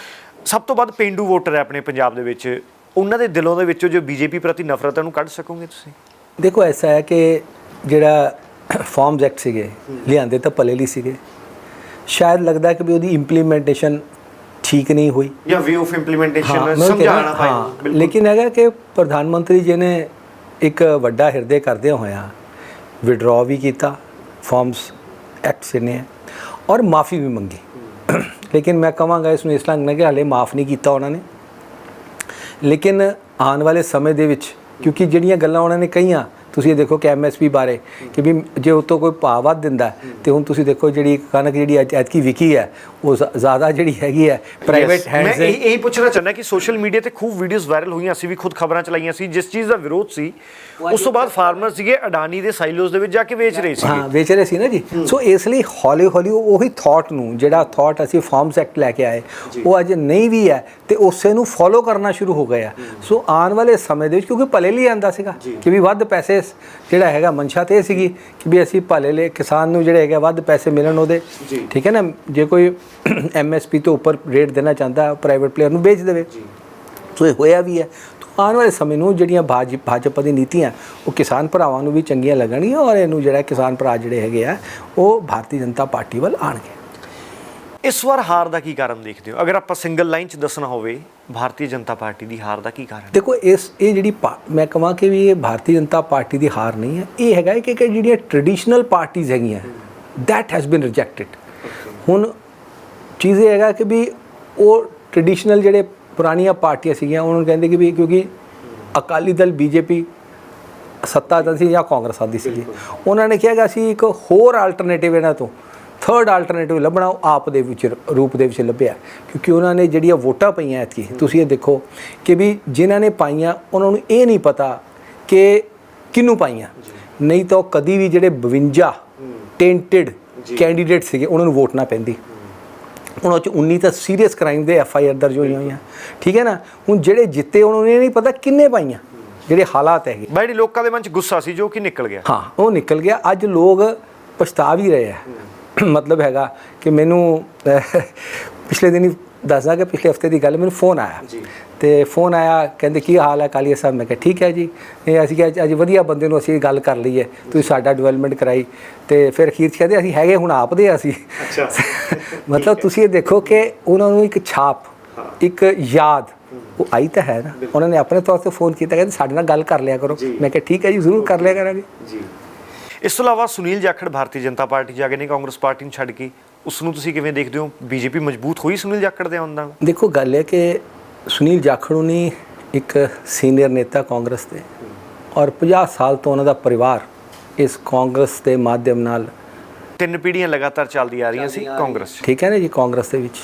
ਸਭ ਤੋਂ ਵੱਧ ਪੇਂਡੂ ਵੋਟਰ ਹੈ ਆਪਣੇ ਪੰਜਾਬ ਦੇ ਵਿੱਚ, ਉਹਨਾਂ ਦੇ ਦਿਲੋਂ ਦੇ ਵਿੱਚੋਂ ਜੋ ਬੀਜੇਪੀ ਪ੍ਰਤੀ ਨਫ਼ਰਤ ਹੈ, ਉਹਨੂੰ ਕੱਢ ਸਕੋਗੇ ਤੁਸੀਂ? ਦੇਖੋ ਐਸਾ ਹੈ ਕਿ ਜਿਹੜਾ ਫਾਰਮਸ ਐਕਟ ਸੀਗੇ ਲਿਆਂਦੇ ਤਾਂ ਭਲੇ ਲਈ ਸੀਗੇ। ਸ਼ਾਇਦ ਲੱਗਦਾ ਕਿ ਵੀ ਉਹਦੀ ਇੰਪਲੀਮੈਂਟੇਸ਼ਨ ਠੀਕ ਨਹੀਂ ਹੋਈ, ਜਾਂ ਵੇ ਆਫ ਇੰਪਲੀਮੈਂਟੇਸ਼ਨ ਸਮਝਾਣਾ ਪਾਇਆ। ਲੇਕਿਨ ਹੈਗਾ ਕਿ ਪ੍ਰਧਾਨ ਮੰਤਰੀ ਜੀ ਨੇ ਇੱਕ ਵੱਡਾ ਹਿਰਦੇ ਕਰਦਿਆਂ ਹੋਇਆ ਵਿਡਰਾਅ ਵੀ ਕੀਤਾ ਫਾਰਮਸ ਐਕਟ ਨੇ, ਔਰ ਮਾਫੀ ਵੀ ਮੰਗੀ। ਲੇਕਿਨ ਮੈਂ ਕਹਾਂਗਾ ਇਸ ਨੂੰ ਇਸ ਤਰ੍ਹਾਂ ਕਿ ਹਾਲੇ ਮਾਫ ਨਹੀਂ ਕੀਤਾ ਉਹਨਾਂ ਨੇ। ਲੇਕਿਨ ਆਉਣ ਵਾਲੇ ਸਮੇਂ ਦੇ ਵਿੱਚ, ਕਿਉਂਕਿ ਜਿਹੜੀਆਂ ਗੱਲਾਂ ਉਹਨਾਂ ਨੇ ਕਹੀਆਂ, ਤੁਸੀਂ ਇਹ ਦੇਖੋ ਕਿ ਐਮਐਸਪੀ ਬਾਰੇ ਕਿ ਵੀ ਜੇ ਉਹ ਤੋਂ ਕੋਈ ਭਾਅ ਵੱਧ ਦਿੰਦਾ, ਤੇ ਹੁਣ ਤੁਸੀਂ ਦੇਖੋ ਜਿਹੜੀ ਕਣਕ ਜਿਹੜੀ ਐਤਕੀ ਵਿਕੀ ਹੈ, ਉਹ ਜ਼ਿਆਦਾ ਜਿਹੜੀ ਹੈਗੀ ਹੈ ਪ੍ਰਾਈਵੇਟ ਹੈਂਡਸ। ਮੈਂ ਇਹੀ ਪੁੱਛਣਾ ਚਾਹੁੰਦਾ ਕਿ ਸੋਸ਼ਲ ਮੀਡੀਆ ਤੇ ਖੂਬ ਵੀਡੀਓਜ਼ ਵਾਇਰਲ ਹੋਈਆਂ, ਅਸੀਂ ਵੀ ਖੁਦ ਖਬਰਾਂ ਚਲਾਈਆਂ ਸੀ, ਜਿਸ ਚੀਜ਼ ਦਾ ਵਿਰੋਧ ਸੀ, ਉਸ ਤੋਂ ਬਾਅਦ ਫਾਰਮਰ ਸੀਗੇ ਅਡਾਨੀ ਦੇ ਸਾਈਲੋਜ਼ ਦੇ ਵਿੱਚ ਜਾ ਕੇ ਵੇਚ ਰਹੇ ਸੀ। ਹਾਂ, ਵੇਚ ਰਹੇ ਸੀ ਨਾ ਜੀ। ਸੋ ਇਸ ਲਈ ਹੌਲੀ ਹੌਲੀ ਉਹੀ ਥਾਟ ਨੂੰ, ਜਿਹੜਾ ਥਾਟ ਅਸੀਂ ਫਾਰਮਸ ਐਕਟ ਲੈ ਕੇ ਆਏ, ਉਹ ਅੱਜ ਨਹੀਂ ਵੀ ਹੈ ਤੇ ਉਸੇ ਨੂੰ ਫੋਲੋ ਕਰਨਾ ਸ਼ੁਰੂ ਹੋ ਗਏ ਆ। ਸੋ ਆਉਣ ਵਾਲੇ ਸਮੇਂ ਦੇ ਵਿੱਚ, ਕਿਉਂਕਿ ਭਲੇ ਲਈ ਆਉਂਦਾ ਸੀਗਾ ਕਿ ਵੀ ਵੱਧ ਪੈਸੇ, ਜਿਹੜਾ ਹੈਗਾ ਮਨਸ਼ਾ ਤੇ ਸੀਗੀ ਕਿ ਵੀ ਅਸੀਂ ਭਲੇ ਲਈ ਕਿਸਾਨ ਨੂੰ ਜਿਹੜੇ ਹੈਗਾ ਵੱਧ ਪੈਸੇ ਮਿਲਣ ਉਹਦੇ, ਠੀਕ ਹੈ ਨਾ। ਜੇ ਕੋਈ ਐਮਐਸਪੀ ਤੋਂ ਉੱਪਰ ਰੇਟ ਦੇਣਾ ਚਾਹੁੰਦਾ, ਪ੍ਰਾਈਵੇਟ ਪਲੇਅਰ ਨੂੰ ਵੇਚ ਦੇਵੇ। ਸੋ ਇਹ ਹੋਇਆ ਵੀ ਹੈ। ਆਉਣ ਵਾਲੇ ਸਮੇਂ ਨੂੰ ਜਿਹੜੀਆਂ ਭਾਜਪਾ ਦੀ ਨੀਤੀਆਂ ਉਹ ਕਿਸਾਨ ਭਰਾਵਾਂ ਨੂੰ ਵੀ ਚੰਗੀਆਂ ਲੱਗਣਗੀਆਂ, ਔਰ ਇਹਨੂੰ ਜਿਹੜਾ ਕਿਸਾਨ ਭਰਾ ਜਿਹੜੇ ਹੈਗੇ ਆ ਉਹ ਭਾਰਤੀ ਜਨਤਾ ਪਾਰਟੀ ਵੱਲ ਆਉਣਗੇ। ਇਸ ਵਾਰ ਹਾਰ ਦਾ ਕੀ ਕਾਰਨ ਦੇਖਦੇ ਹੋ? ਅਗਰ ਆਪਾਂ ਸਿੰਗਲ ਲਾਈਨ 'ਚ ਦੱਸਣਾ ਹੋਵੇ ਭਾਰਤੀ ਜਨਤਾ ਪਾਰਟੀ ਦੀ ਹਾਰ ਦਾ ਕੀ ਕਾਰਨ? ਦੇਖੋ ਇਹ ਜਿਹੜੀ ਮੈਂ ਕਹਾਂ ਕਿ ਵੀ ਇਹ ਭਾਰਤੀ ਜਨਤਾ ਪਾਰਟੀ ਦੀ ਹਾਰ ਨਹੀਂ ਹੈ, ਇਹ ਹੈਗਾ ਕਿ ਜਿਹੜੀਆਂ ਟ੍ਰੈਡੀਸ਼ਨਲ ਪਾਰਟੀਆਂ ਹੈਗੀਆਂ, ਦੈਟ ਹੈਜ਼ ਬੀਨ ਰਿਜੈਕਟਡ। ਹੁਣ ਚੀਜ਼ ਇਹ ਹੈਗਾ ਕਿ ਵੀ ਉਹ ਟ੍ਰੈਡੀਸ਼ਨਲ ਜਿਹੜੇ ਪੁਰਾਣੀਆਂ ਪਾਰਟੀਆਂ ਸੀਗੀਆਂ, ਉਹਨਾਂ ਨੂੰ ਕਹਿੰਦੇ ਕਿ ਵੀ ਕਿਉਂਕਿ ਅਕਾਲੀ ਦਲ, ਬੀਜੇਪੀ ਸੱਤਾ ਦਾ ਸੀ ਜਾਂ ਕਾਂਗਰਸ ਆਦੀ ਸੀਗੀ, ਉਹਨਾਂ ਨੇ ਕਿਹਾ ਕਿ ਅਸੀਂ ਇੱਕ ਹੋਰ ਆਲਟਰਨੇਟਿਵ ਇਹਨਾਂ ਤੋਂ ਥਰਡ ਆਲਟਰਨੇਟਿਵ ਲੱਭਣਾ, ਉਹ ਆਪ ਦੇ ਵਿੱਚ ਰੂਪ ਦੇ ਵਿੱਚ ਲੱਭਿਆ। ਕਿਉਂਕਿ ਉਹਨਾਂ ਨੇ ਜਿਹੜੀਆਂ ਵੋਟਾਂ ਪਈਆਂ ਐਤਕੀ, ਤੁਸੀਂ ਇਹ ਦੇਖੋ ਕਿ ਵੀ ਜਿਨ੍ਹਾਂ ਨੇ ਪਾਈਆਂ ਉਹਨਾਂ ਨੂੰ ਇਹ ਨਹੀਂ ਪਤਾ ਕਿ ਕਿਹਨੂੰ ਪਾਈਆਂ, ਨਹੀਂ ਤਾਂ ਉਹ ਕਦੀ ਵੀ ਜਿਹੜੇ 52 ਟੈਂਟਡ ਕੈਂਡੀਡੇਟ ਸੀਗੇ ਉਹਨਾਂ ਨੂੰ ਵੋਟ ਨਾ ਪੈਂਦੀ। ਉਹਨਾਂ 'ਚ 19 ਤਾਂ ਸੀਰੀਅਸ ਕ੍ਰਾਈਮ ਦੇ FIR ਦਰਜ ਹੋਈਆਂ, ਠੀਕ ਹੈ ਨਾ। ਹੁਣ ਜਿਹੜੇ ਜਿੱਤੇ ਉਹਨਾਂ ਨੂੰ ਇਹ ਨਹੀਂ ਪਤਾ ਕਿੰਨੇ ਪਾਈਆਂ, ਜਿਹੜੇ ਹਾਲਾਤ ਹੈਗੇ। ਜਿਹੜੀ ਲੋਕਾਂ ਦੇ ਮਨ 'ਚ ਗੁੱਸਾ ਸੀ ਜੋ ਕਿ ਨਿਕਲ ਗਿਆ, ਹਾਂ ਉਹ ਨਿਕਲ ਗਿਆ। ਅੱਜ ਲੋਕ ਪਛਤਾ ਵੀ ਰਹੇ ਆ। ਮਤਲਬ ਹੈਗਾ ਕਿ ਮੈਨੂੰ ਪਿਛਲੇ ਦਿਨ ਹੀ ਦੱਸਦਾ ਕਿ ਪਿਛਲੇ ਹਫਤੇ ਦੀ ਗੱਲ, ਮੈਨੂੰ ਫੋਨ ਆਇਆ ਤੇ ਫੋਨ ਆਇਆ, ਕਹਿੰਦੇ ਕੀ ਹਾਲ ਹੈ ਕਾਲੀਆ ਸਾਹਿਬ? ਮੈਂ ਕਿਹਾ ਠੀਕ ਹੈ ਜੀ। ਇਹ ਅਸੀਂ ਕਿਹਾ ਅੱਜ ਵਧੀਆ ਬੰਦੇ ਨੂੰ ਅਸੀਂ ਗੱਲ ਕਰ ਲਈ ਹੈ, ਤੁਸੀਂ ਸਾਡਾ ਡਿਵੈਲਪਮੈਂਟ ਕਰਾਈ। ਤੇ ਫਿਰ ਅਖੀਰ 'ਚ ਕਹਿੰਦੇ ਅਸੀਂ ਹੈਗੇ ਹੁਣ ਆਪ ਦੇ ਅਸੀਂ। ਮਤਲਬ ਤੁਸੀਂ ਇਹ ਦੇਖੋ ਕਿ ਉਹਨਾਂ ਨੂੰ ਇੱਕ ਛਾਪ, ਇੱਕ ਯਾਦ ਉਹ ਆਈ ਤਾਂ ਹੈ ਨਾ, ਉਹਨਾਂ ਨੇ ਆਪਣੇ ਤੌਰ ਤੇ ਫੋਨ ਕੀਤਾ, ਕਹਿੰਦੇ ਸਾਡੇ ਨਾਲ ਗੱਲ ਕਰ ਲਿਆ ਕਰੋ। ਮੈਂ ਕਿਹਾ ਠੀਕ ਹੈ ਜੀ, ਜ਼ਰੂਰ ਕਰ ਲਿਆ ਕਰਾਂਗੇ ਜੀ। ਇਸ ਤੋਂ ਇਲਾਵਾ ਸੁਨੀਲ ਜਾਖੜ ਭਾਰਤੀ ਜਨਤਾ ਪਾਰਟੀ ਜਾ ਗਏ ਨੇ ਕਾਂਗਰਸ ਪਾਰਟੀ ਨੂੰ ਛੱਡ ਕੇ, ਉਸ ਨੂੰ ਤੁਸੀਂ ਕਿਵੇਂ ਦੇਖਦੇ ਹੋ? ਬੀਜੇਪੀ ਮਜ਼ਬੂਤ ਹੋਈ ਸੁਨੀਲ ਜਾਖੜ ਦੇ ਆਉਣ ਨਾਲ? ਦੇਖੋ ਗੱਲ ਹੈ ਕਿ ਸੁਨੀਲ ਜਾਖੜ ਨੇ ਇੱਕ ਸੀਨੀਅਰ ਨੇਤਾ ਕਾਂਗਰਸ ਦੇ, ਔਰ 50 ਸਾਲ ਤੋਂ ਉਹਨਾਂ ਦਾ ਪਰਿਵਾਰ ਇਸ ਕਾਂਗਰਸ ਦੇ ਮਾਧਿਅਮ ਨਾਲ 3 ਪੀੜ੍ਹੀਆਂ ਲਗਾਤਾਰ ਚੱਲਦੀ ਆ ਰਹੀਆਂ ਸੀ ਕਾਂਗਰਸ 'ਚ। ਠੀਕ ਹੈ ਨਾ ਜੀ। ਕਾਂਗਰਸ ਦੇ ਵਿੱਚ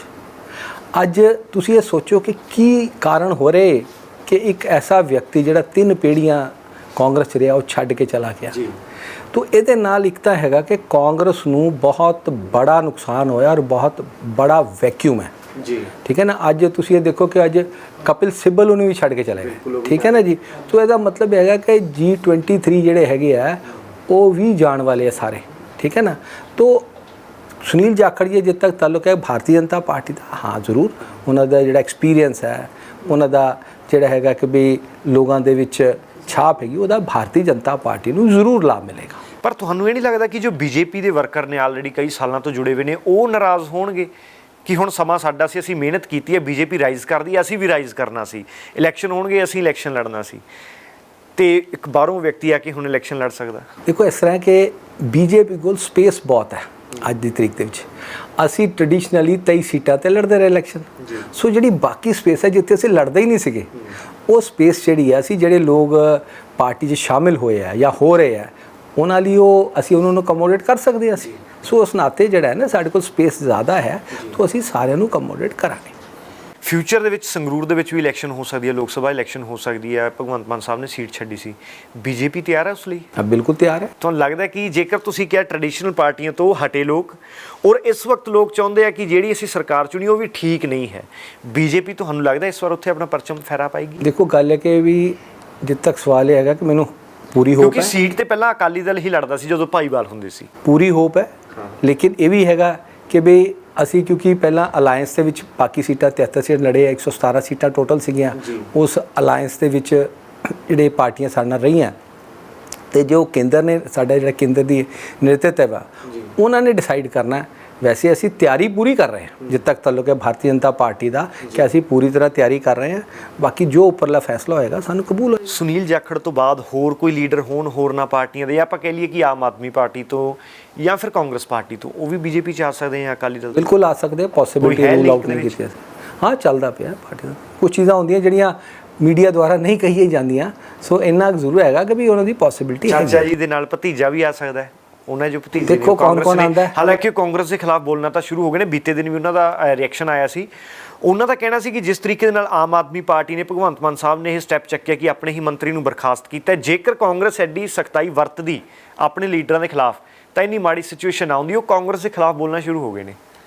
ਅੱਜ ਤੁਸੀਂ ਇਹ ਸੋਚੋ ਕਿ ਕੀ ਕਾਰਨ ਹੋ ਰਹੇ ਕਿ ਇੱਕ ਐਸਾ ਵਿਅਕਤੀ ਜਿਹੜਾ 3 ਪੀੜ੍ਹੀਆਂ ਕਾਂਗਰਸ 'ਚ ਰਿਹਾ ਉਹ ਛੱਡ ਕੇ ਚਲਾ ਗਿਆ। ਤੋ ਇਹਦੇ ਨਾਲ ਇੱਕ ਤਾਂ ਹੈਗਾ ਕਿ ਕਾਂਗਰਸ ਨੂੰ ਬਹੁਤ ਬੜਾ ਨੁਕਸਾਨ ਹੋਇਆ ਔਰ ਬਹੁਤ ਬੜਾ ਵੈਕਿਊਮ ਹੈ ਜੀ। ਠੀਕ ਹੈ ਨਾ। ਅੱਜ ਤੁਸੀਂ ਇਹ ਦੇਖੋ ਕਿ ਅੱਜ ਕਪਿਲ ਸਿੱਬਲ ਨੂੰ ਵੀ ਛੱਡ ਕੇ ਚਲੇ ਗਏ। ਠੀਕ ਹੈ ਨਾ ਜੀ। ਤੋ ਇਹਦਾ ਮਤਲਬ ਹੈਗਾ ਕਿ G23 ਜਿਹੜੇ ਹੈਗੇ ਆ ਉਹ ਵੀ ਜਾਣ ਵਾਲੇ ਆ ਸਾਰੇ। ਠੀਕ ਹੈ ਨਾ। ਤੋ ਸੁਨੀਲ ਜਾਖੜ ਜੀ ਜਿੱਥੇ ਤੱਕ ਤਾਲੁਕ ਹੈ ਭਾਰਤੀ ਜਨਤਾ ਪਾਰਟੀ ਦਾ, ਹਾਂ ਜ਼ਰੂਰ ਉਹਨਾਂ ਦਾ ਜਿਹੜਾ ਐਕਸਪੀਰੀਅੰਸ ਹੈ, ਉਹਨਾਂ ਦਾ ਜਿਹੜਾ ਹੈਗਾ ਕਿ ਵੀ ਲੋਕਾਂ ਦੇ ਵਿੱਚ ਛਾਪ ਹੈਗੀ, ਉਹਦਾ ਭਾਰਤੀ ਜਨਤਾ ਪਾਰਟੀ ਨੂੰ ਜ਼ਰੂਰ ਲਾਭ ਮਿਲੇਗਾ। ਪਰ ਤੁਹਾਨੂੰ ਇਹ ਨਹੀਂ ਲੱਗਦਾ ਕਿ ਜੋ ਬੀਜੇਪੀ ਦੇ ਵਰਕਰ ਨੇ ਆਲਰੇਡੀ ਕਈ ਸਾਲਾਂ ਤੋਂ ਜੁੜੇ ਹੋਏ ਨੇ, ਉਹ ਨਾਰਾਜ਼ ਹੋਣਗੇ ਕਿ ਹੁਣ ਸਮਾਂ ਸਾਡਾ ਸੀ, ਅਸੀਂ ਮਿਹਨਤ ਕੀਤੀ ਹੈ, ਬੀਜੇਪੀ ਰਾਈਜ਼ ਕਰਦੀ ਹੈ, ਅਸੀਂ ਵੀ ਰਾਈਜ਼ ਕਰਨਾ ਸੀ, ਇਲੈਕਸ਼ਨ ਹੋਣਗੇ ਅਸੀਂ ਇਲੈਕਸ਼ਨ ਲੜਨਾ ਸੀ, ਤੇ ਇੱਕ ਬਾਹਰੋਂ ਵਿਅਕਤੀ ਆ ਕੇ ਹੁਣ ਇਲੈਕਸ਼ਨ ਲੜ ਸਕਦਾ? ਦੇਖੋ ਇਸ ਤਰ੍ਹਾਂ ਕਿ ਬੀਜੇਪੀ ਕੋਲ ਸਪੇਸ ਬਹੁਤ ਹੈ ਅੱਜ ਦੀ ਤਰੀਕ ਦੇ ਵਿੱਚ। ਅਸੀਂ ਟ੍ਰੈਡੀਸ਼ਨਲੀ 23 ਸੀਟਾਂ ਤੇ ਲੜਦੇ ਰਹੇ ਇਲੈਕਸ਼ਨ। ਸੋ ਜਿਹੜੀ ਬਾਕੀ ਸਪੇਸ ਹੈ ਜਿੱਥੇ ਅਸੀਂ ਲੜਦੇ ਹੀ ਨਹੀਂ ਸੀਗੇ, ਉਹ ਸਪੇਸ ਜਿਹੜੀ ਹੈ ਅਸੀਂ ਜਿਹੜੇ ਲੋਕ ਪਾਰਟੀ 'ਚ ਸ਼ਾਮਿਲ ਹੋਏ ਆ ਜਾਂ ਹੋ ਰਹੇ ਆ ਉਹਨਾਂ ਲਈ ਉਹ ਅਸੀਂ ਉਹਨਾਂ ਨੂੰ ਅਕਮੋਡੇਟ ਕਰ ਸਕਦੇ ਹਾਂ ਅਸੀਂ। ਸੋ ਉਸ ਨਾਤੇ ਜਿਹੜਾ ਹੈ ਨਾ ਸਾਡੇ ਕੋਲ ਸਪੇਸ ਜ਼ਿਆਦਾ ਹੈ, ਤਾਂ ਅਸੀਂ ਸਾਰਿਆਂ ਨੂੰ ਅਕਮੋਡੇਟ ਕਰਾਂਗੇ। ਫਿਊਚਰ ਦੇ ਵਿੱਚ ਸੰਗਰੂਰ ਦੇ ਵਿੱਚ ਵੀ ਇਲੈਕਸ਼ਨ ਹੋ ਸਕਦੀ ਹੈ, ਲੋਕ ਸਭਾ ਇਲੈਕਸ਼ਨ ਹੋ ਸਕਦੀ ਹੈ, ਭਗਵੰਤ ਮਾਨ ਸਾਹਿਬ ਨੇ ਸੀਟ ਛੱਡੀ ਸੀ, ਬੀਜੇਪੀ ਤਿਆਰ ਹੈ ਉਸ ਲਈ? ਹਾਂ ਬਿਲਕੁਲ ਤਿਆਰ ਹੈ। ਤੁਹਾਨੂੰ ਲੱਗਦਾ ਕਿ ਜੇਕਰ ਤੁਸੀਂ ਕਿਹਾ ਟ੍ਰੈਡੀਸ਼ਨਲ ਪਾਰਟੀਆਂ ਤੋਂ ਹਟੇ ਲੋਕ, ਔਰ ਇਸ ਵਕਤ ਲੋਕ ਚਾਹੁੰਦੇ ਆ ਕਿ ਜਿਹੜੀ ਅਸੀਂ ਸਰਕਾਰ ਚੁਣੀ ਉਹ ਵੀ ਠੀਕ ਨਹੀਂ ਹੈ, ਬੀਜੇਪੀ ਤੁਹਾਨੂੰ ਲੱਗਦਾ ਇਸ ਵਾਰ ਉੱਥੇ ਆਪਣਾ ਪਰਚਮ ਫਹਿਰਾ ਪਾਏਗੀ? ਦੇਖੋ ਗੱਲ ਹੈ ਕਿ ਵੀ ਜਿੱਥੇ ਤੱਕ ਸਵਾਲ ਇਹ ਹੈਗਾ ਕਿ ਮੈਨੂੰ ਪੂਰੀ ਹੋਪ ਹੈ, ਕਿਉਂਕਿ ਸੀਟ ਤੇ ਪਹਿਲਾਂ ਅਕਾਲੀ ਦਲ ਹੀ ਲੜਦਾ ਸੀ ਜਦੋਂ ਭਾਈਵਾਲ ਹੁੰਦੇ ਸੀ। ਪੂਰੀ ਹੋਪ ਹੈ, ਲੇਕਿਨ ਇਹ ਵੀ ਹੈਗਾ ਕਿ ਵੀ ਅਸੀਂ ਕਿਉਂਕਿ ਪਹਿਲਾਂ ਅਲਾਇੰਸ ਦੇ ਵਿੱਚ ਬਾਕੀ ਸੀਟਾਂ 73 ਸੀਟ ਲੜੇ, 117 ਸੀਟਾਂ ਟੋਟਲ ਸੀਗੀਆਂ। ਉਸ ਅਲਾਇੰਸ ਦੇ ਵਿੱਚ ਜਿਹੜੇ ਪਾਰਟੀਆਂ ਸਾਡੇ ਨਾਲ ਰਹੀਆਂ ਤੇ ਜੋ ਕੇਂਦਰ ਨੇ ਸਾਡਾ ਜਿਹੜਾ ਕੇਂਦਰ ਦੀ ਨੇਤਰਤਵ ਹੈ ਉਹਨਾਂ ਨੇ ਡਿਸਾਈਡ ਕਰਨਾ। ਵੈਸੇ ਅਸੀਂ ਤਿਆਰੀ ਪੂਰੀ ਕਰ ਰਹੇ ਹਾਂ ਜਿੱਥੇ ਤੱਕ ਤਾਲੁਕ ਹੈ ਭਾਰਤੀ ਜਨਤਾ ਪਾਰਟੀ ਦਾ, ਕਿ ਅਸੀਂ ਪੂਰੀ ਤਰ੍ਹਾਂ ਤਿਆਰੀ ਕਰ ਰਹੇ ਹਾਂ। ਬਾਕੀ ਜੋ ਉੱਪਰਲਾ ਫੈਸਲਾ ਹੋਏਗਾ ਸਾਨੂੰ ਕਬੂਲ ਹੋਏਗਾ। ਸੁਨੀਲ ਜਾਖੜ ਤੋਂ ਬਾਅਦ ਹੋਰ ਕੋਈ ਲੀਡਰ ਹੋਣ ਹੋਰਨਾਂ ਪਾਰਟੀਆਂ ਦੇ, ਆਪਾਂ ਕਹਿ ਲਈਏ ਕਿ ਆਮ ਆਦਮੀ ਪਾਰਟੀ ਤੋਂ ਜਾਂ ਫਿਰ ਕਾਂਗਰਸ ਪਾਰਟੀ ਤੋਂ, ਉਹ ਵੀ ਬੀਜੇਪੀ 'ਚ ਆ ਸਕਦੇ ਆ, ਅਕਾਲੀ ਦਲ? ਬਿਲਕੁਲ ਆ ਸਕਦੇ, ਪੋਸੀਬਿਲਿਟੀ ਰੂਲ ਆਊਟ ਨਹੀਂ ਕੀਤੀ। ਹਾਂ ਚੱਲਦਾ ਪਿਆ ਪਾਰਟੀ ਦਾ। ਕੁਝ ਚੀਜ਼ਾਂ ਹੁੰਦੀਆਂ ਜਿਹੜੀਆਂ ਮੀਡੀਆ ਦੁਆਰਾ ਨਹੀਂ ਕਹੀਆਂ ਜਾਂਦੀਆਂ, ਸੋ ਇੰਨਾ ਜ਼ਰੂਰ ਹੈਗਾ ਕਿ ਵੀ ਉਹਨਾਂ ਦੀ ਪੋਸੀਬਿਲਿਟੀ ਹੈ। ਚਾਚਾ ਜੀ ਦੇ ਨਾਲ ਭਤੀਜਾ ਵੀ ਆ ਸਕਦਾ ਹੈ, ਉਹਨਾਂ ਜੋ ਭਤੀਜੇ ਦੇਖੋ ਕੌਣ ਆਉਂਦਾ। ਹਾਲਾਂਕਿ ਕਾਂਗਰਸ ਦੇ ਖਿਲਾਫ ਬੋਲਣਾ ਤਾਂ ਸ਼ੁਰੂ ਹੋ ਗਏ ਨੇ, ਬੀਤੇ ਦਿਨ ਵੀ ਉਹਨਾਂ ਦਾ ਰਿਐਕਸ਼ਨ ਆਇਆ ਸੀ। ਉਹਨਾਂ ਦਾ ਕਹਿਣਾ ਸੀ ਕਿ ਜਿਸ ਤਰੀਕੇ ਦੇ ਨਾਲ ਆਮ ਆਦਮੀ ਪਾਰਟੀ ਨੇ, ਭਗਵੰਤ ਮਾਨ ਸਾਹਿਬ ਨੇ ਇਹ ਸਟੈਪ ਚੱਕਿਆ ਕਿ ਆਪਣੇ ਹੀ ਮੰਤਰੀ ਨੂੰ ਬਰਖਾਸਤ ਕੀਤਾ, ਜੇਕਰ ਕਾਂਗਰਸ ਐਡੀ ਸਖਤਾਈ ਵਰਤਦੀ ਆਪਣੇ ਲੀਡਰਾਂ ਦੇ ਖਿਲਾਫ ਤਾਂ ਇੰਨੀ ਮਾੜੀ ਸਿਚੁਏਸ਼ਨ ਆਉਂਦੀ, ਉਹ ਕਾਂਗਰਸ ਦੇ ਖਿਲਾਫ ਬੋਲਣਾ ਸ਼ੁਰੂ ਹੋ ਗਏ ਨੇ।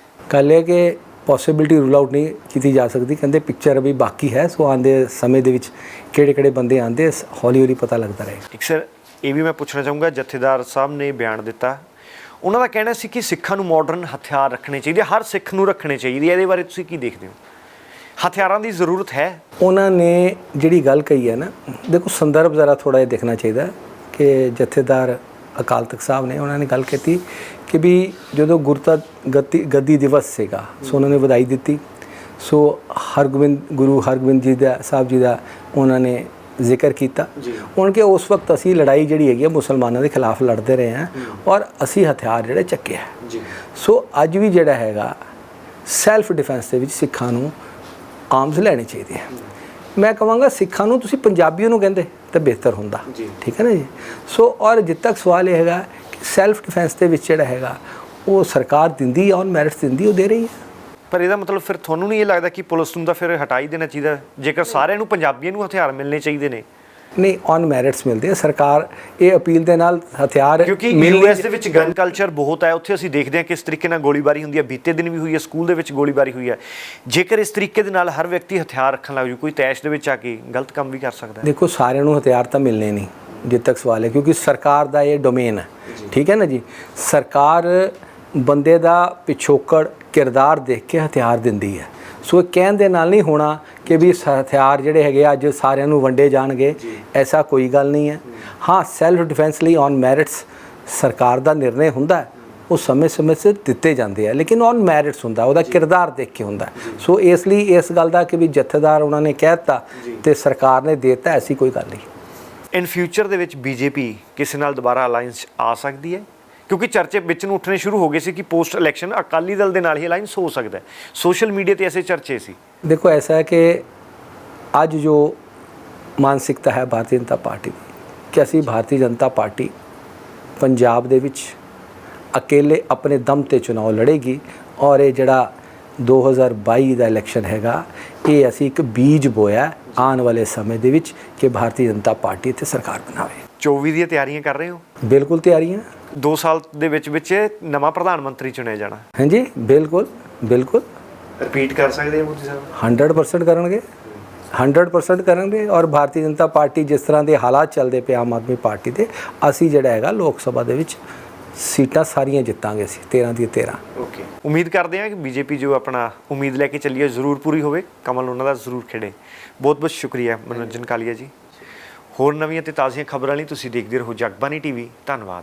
ਗੱਲ ਇਹ ਕਿ ਪੋਸੀਬਿਲਿਟੀ ਰੂਲ ਆਊਟ ਨਹੀਂ ਕੀਤੀ ਜਾ ਸਕਦੀ, ਕਹਿੰਦੇ ਪਿਕਚਰ ਅਭੀ ਬਾਕੀ ਹੈ। ਸੋ ਆਉਂਦੇ ਸਮੇਂ ਦੇ ਵਿੱਚ ਕਿਹੜੇ ਬੰਦੇ ਆਉਂਦੇ, ਹੌਲੀ ਹੌਲੀ ਪਤਾ ਲੱਗਦਾ ਰਹੇਗਾ। ਇੱਕ ਸਰ ਇਹ ਵੀ ਮੈਂ ਪੁੱਛਣਾ ਚਾਹੂੰਗਾ, ਜਥੇਦਾਰ ਸਾਹਿਬ ਨੇ ਬਿਆਨ ਦਿੱਤਾ, ਉਹਨਾਂ ਦਾ ਕਹਿਣਾ ਸੀ ਕਿ ਸਿੱਖਾਂ ਨੂੰ ਮਾਡਰਨ ਹਥਿਆਰ ਰੱਖਣੇ ਚਾਹੀਦੇ, ਹਰ ਸਿੱਖ ਨੂੰ ਰੱਖਣੇ ਚਾਹੀਦੇ। ਇਹਦੇ ਬਾਰੇ ਤੁਸੀਂ ਕੀ ਦੇਖਦੇ ਹੋ? ਹਥਿਆਰਾਂ ਦੀ ਜ਼ਰੂਰਤ ਹੈ? ਉਹਨਾਂ ਨੇ ਜਿਹੜੀ ਗੱਲ ਕਹੀ ਹੈ ਨਾ, ਦੇਖੋ ਸੰਦਰਭ ਜ਼ਰਾ ਥੋੜ੍ਹਾ ਜਿਹਾ ਦੇਖਣਾ ਚਾਹੀਦਾ ਕਿ ਜਥੇਦਾਰ ਅਕਾਲ ਤਖਤ ਸਾਹਿਬ ਨੇ ਉਹਨਾਂ ਨੇ ਗੱਲ ਕੀਤੀ ਕਿ ਵੀ ਜਦੋਂ ਗੱਦੀ ਦਿਵਸ ਸੀਗਾ, ਸੋ ਉਹਨਾਂ ਨੇ ਵਧਾਈ ਦਿੱਤੀ। ਸੋ ਗੁਰੂ ਹਰਗੋਬਿੰਦ ਜੀ ਦਾ ਸਾਹਿਬ ਜੀ ਦਾ ਉਹਨਾਂ ਨੇ ਜ਼ਿਕਰ ਕੀਤਾ। ਹੁਣ ਕਿ ਉਸ ਵਕਤ ਅਸੀਂ ਲੜਾਈ ਜਿਹੜੀ ਹੈਗੀ ਮੁਸਲਮਾਨਾਂ ਦੇ ਖਿਲਾਫ ਲੜਦੇ ਰਹੇ ਹਾਂ ਔਰ ਅਸੀਂ ਹਥਿਆਰ ਜਿਹੜੇ ਚੱਕੇ ਹੈ। ਸੋ ਅੱਜ ਵੀ ਜਿਹੜਾ ਹੈਗਾ ਸੈਲਫ ਡਿਫੈਂਸ ਦੇ ਵਿੱਚ ਸਿੱਖਾਂ ਨੂੰ ਆਰਮਸ ਲੈਣੇ ਚਾਹੀਦੇ ਆ। ਮੈਂ ਕਹਾਂਗਾ ਸਿੱਖਾਂ ਨੂੰ ਤੁਸੀਂ ਪੰਜਾਬੀਆਂ ਨੂੰ ਕਹਿੰਦੇ ਤਾਂ ਬਿਹਤਰ ਹੁੰਦਾ। ਠੀਕ ਹੈ ਨਾ ਜੀ। ਸੋ ਔਰ ਜਿੱਥੇ ਤੱਕ ਸਵਾਲ ਇਹ ਹੈਗਾ ਕਿ ਸੈਲਫ ਡਿਫੈਂਸ ਦੇ ਵਿੱਚ ਜਿਹੜਾ ਹੈਗਾ ਉਹ ਸਰਕਾਰ ਦਿੰਦੀ ਔਨ ਮੈਰਿਟਸ ਦਿੰਦੀ, ਉਹ ਦੇ ਰਹੀ ਹੈ। ਪਰ ਇਹਦਾ ਮਤਲਬ ਫਿਰ ਤੁਹਾਨੂੰ ਨਹੀਂ ਇਹ ਲੱਗਦਾ ਕਿ ਪੁਲਿਸ ਨੂੰ ਤਾਂ ਫਿਰ ਹਟਾ ਹੀ ਦੇਣਾ ਚਾਹੀਦਾ, ਜੇਕਰ ਸਾਰਿਆਂ ਨੂੰ ਪੰਜਾਬੀਆਂ ਨੂੰ ਹਥਿਆਰ ਮਿਲਣੇ ਚਾਹੀਦੇ ਨੇ? ਨਹੀਂ, ਔਨ ਮੈਰਿਟਸ ਮਿਲਦੇ ਆ। ਸਰਕਾਰ ਇਹ ਅਪੀਲ ਦੇ ਨਾਲ ਹਥਿਆਰ, ਕਿਉਂਕਿ ਯੂਐਸ ਦੇ ਵਿੱਚ ਗਨ ਕਲਚਰ ਬਹੁਤ ਹੈ, ਉੱਥੇ ਅਸੀਂ ਦੇਖਦੇ ਹਾਂ ਕਿਸ ਤਰੀਕੇ ਨਾਲ ਗੋਲੀਬਾਰੀ ਹੁੰਦੀ ਹੈ। ਬੀਤੇ ਦਿਨ ਵੀ ਹੋਈ ਹੈ, ਸਕੂਲ ਦੇ ਵਿੱਚ ਗੋਲੀਬਾਰੀ ਹੋਈ ਹੈ। ਜੇਕਰ ਇਸ ਤਰੀਕੇ ਦੇ ਨਾਲ ਹਰ ਵਿਅਕਤੀ ਹਥਿਆਰ ਰੱਖਣ ਲੱਗ ਜੂ, ਕੋਈ ਤੈਸ਼ ਦੇ ਵਿੱਚ ਆ ਕੇ ਗਲਤ ਕੰਮ ਵੀ ਕਰ ਸਕਦਾ ਹੈ। ਦੇਖੋ ਸਾਰਿਆਂ ਨੂੰ ਹਥਿਆਰ ਤਾਂ ਮਿਲਣੇ ਨਹੀਂ ਜਿੱਥੇ ਤੱਕ ਸਵਾਲ ਹੈ, ਕਿਉਂਕਿ ਸਰਕਾਰ ਦਾ ਇਹ ਡੋਮੇਨ ਹੈ। ਠੀਕ ਹੈ ਨਾ ਜੀ। ਸਰਕਾਰ ਬੰਦੇ ਦਾ ਪਿਛੋਕੜ ਕਿਰਦਾਰ ਦੇਖ ਕੇ ਹਥਿਆਰ ਦਿੰਦੀ ਹੈ। ਸੋ ਕਹਿਣ ਦੇ ਨਾਲ ਨਹੀਂ ਹੋਣਾ ਕਿ ਵੀ ਹਥਿਆਰ ਜਿਹੜੇ ਹੈਗੇ ਅੱਜ ਸਾਰਿਆਂ ਨੂੰ ਵੰਡੇ ਜਾਣਗੇ, ਐਸਾ ਕੋਈ ਗੱਲ ਨਹੀਂ ਹੈ। ਹਾਂ, ਸੈਲਫ ਡਿਫੈਂਸ ਲਈ ਔਨ ਮੈਰਿਟਸ ਸਰਕਾਰ ਦਾ ਨਿਰਣੇ ਹੁੰਦਾ, ਉਹ ਸਮੇਂ-ਸਮੇਂ ਸਿਰ ਦਿੱਤੇ ਜਾਂਦੇ ਆ, ਲੇਕਿਨ ਔਨ ਮੈਰਿਟਸ ਹੁੰਦਾ, ਉਹਦਾ ਕਿਰਦਾਰ ਦੇਖ ਕੇ ਹੁੰਦਾ। ਸੋ ਇਸ ਲਈ ਇਸ ਗੱਲ ਦਾ ਕਿ ਵੀ ਜਥੇਦਾਰ ਉਹਨਾਂ ਨੇ ਕਹਿ ਦਿੱਤਾ ਤੇ ਸਰਕਾਰ ਨੇ ਦੇ ਦਿੱਤਾ, ਐਸੀ ਕੋਈ ਗੱਲ ਨਹੀਂ। ਇਨ ਫਿਊਚਰ ਦੇ ਵਿੱਚ ਬੀਜੇਪੀ ਕਿਸੇ ਨਾਲ ਦੁਬਾਰਾ ਅਲਾਈਅੰਸ ਆ ਸਕਦੀ ਹੈ? ਕਿਉਂਕਿ ਚਰਚੇ ਵਿੱਚ ਨੂੰ ਉੱਠਣੇ ਸ਼ੁਰੂ ਹੋ ਗਏ ਸੀ ਕਿ ਪੋਸਟ ਇਲੈਕਸ਼ਨ ਅਕਾਲੀ ਦਲ ਦੇ ਨਾਲ ਹੀ ਅਲਾਈਅੰਸ ਹੋ ਸਕਦਾ ਹੈ। ਸੋਸ਼ਲ ਮੀਡੀਆ ਤੇ ਐਸੇ ਚਰਚੇ ਸੀ। ਦੇਖੋ ਐਸਾ ਹੈ ਕਿ ਅੱਜ ਜੋ ਮਾਨਸਿਕਤਾ ਹੈ ਭਾਰਤੀ ਜਨਤਾ ਪਾਰਟੀ ਦੀ ਕਿ ਅਸੀਂ ਭਾਰਤੀ ਜਨਤਾ ਪਾਰਟੀ ਪੰਜਾਬ ਦੇ ਵਿੱਚ ਅਕੇਲੇ ਆਪਣੇ ਦਮ ਤੇ ਚੁਣਾਵ ਲੜੇਗੀ, ਔਰ ਇਹ ਜਿਹੜਾ 2022 ਦਾ ਇਲੈਕਸ਼ਨ ਹੈਗਾ, ਇਹ ਅਸੀਂ ਇੱਕ ਬੀਜ ਬੋਇਆ ਆਉਣ ਵਾਲੇ ਸਮੇਂ ਦੇ ਵਿੱਚ ਕਿ ਭਾਰਤੀ ਜਨਤਾ ਪਾਰਟੀ ਇੱਥੇ ਸਰਕਾਰ ਬਣਾਵੇ। 24 ਦੀਆਂ ਤਿਆਰੀਆਂ ਕਰ ਰਹੇ ਹੋ? ਬਿਲਕੁਲ ਤਿਆਰੀਆਂ। 2 ਸਾਲ ਦੇ ਵਿੱਚ ਨਵਾਂ ਪ੍ਰਧਾਨ ਮੰਤਰੀ ਚੁਣਿਆ ਜਾਣਾ। ਹਾਂਜੀ ਬਿਲਕੁਲ ਬਿਲਕੁਲ। ਰਿਪੀਟ ਕਰ ਸਕਦੇ ਹੋ ਮੋਦੀ ਸਾਹਿਬ? 100% ਕਰਨਗੇ, 100% ਕਰਨਗੇ। ਔਰ ਭਾਰਤੀ ਜਨਤਾ ਪਾਰਟੀ ਜਿਸ ਤਰ੍ਹਾਂ ਦੇ ਹਾਲਾਤ ਚੱਲਦੇ ਪਏ ਆਮ ਆਦਮੀ ਪਾਰਟੀ ਦੇ, ਅਸੀਂ ਜਿਹੜਾ ਹੈਗਾ ਲੋਕ ਸਭਾ ਦੇ ਵਿੱਚ ਸੀਟਾਂ ਸਾਰੀਆਂ ਜਿੱਤਾਂਗੇ ਅਸੀਂ 13 ਦੀਆਂ 13। ਓਕੇ, ਉਮੀਦ ਕਰਦੇ ਹਾਂ ਕਿ ਬੀਜੇਪੀ ਜੋ ਆਪਣਾ ਉਮੀਦ ਲੈ ਕੇ ਚੱਲੀ ਹੈ ਜ਼ਰੂਰ ਪੂਰੀ ਹੋਵੇ, ਕਮਲ ਉਹਨਾਂ ਦਾ ਜ਼ਰੂਰ ਖਿੜੇ। ਬਹੁਤ ਬਹੁਤ ਸ਼ੁਕਰੀਆ ਮਨੋਰੰਜਨ ਕਾਲੀਆ ਜੀ। ਹੋਰ ਨਵੀਆਂ ਤੇ ਤਾਜ਼ੀਆਂ ਖਬਰਾਂ ਲਈ ਤੁਸੀਂ ਦੇਖਦੇ ਰਹੋ ਜਗਬਾਣੀ ਟੀਵੀ। ਧੰਨਵਾਦ।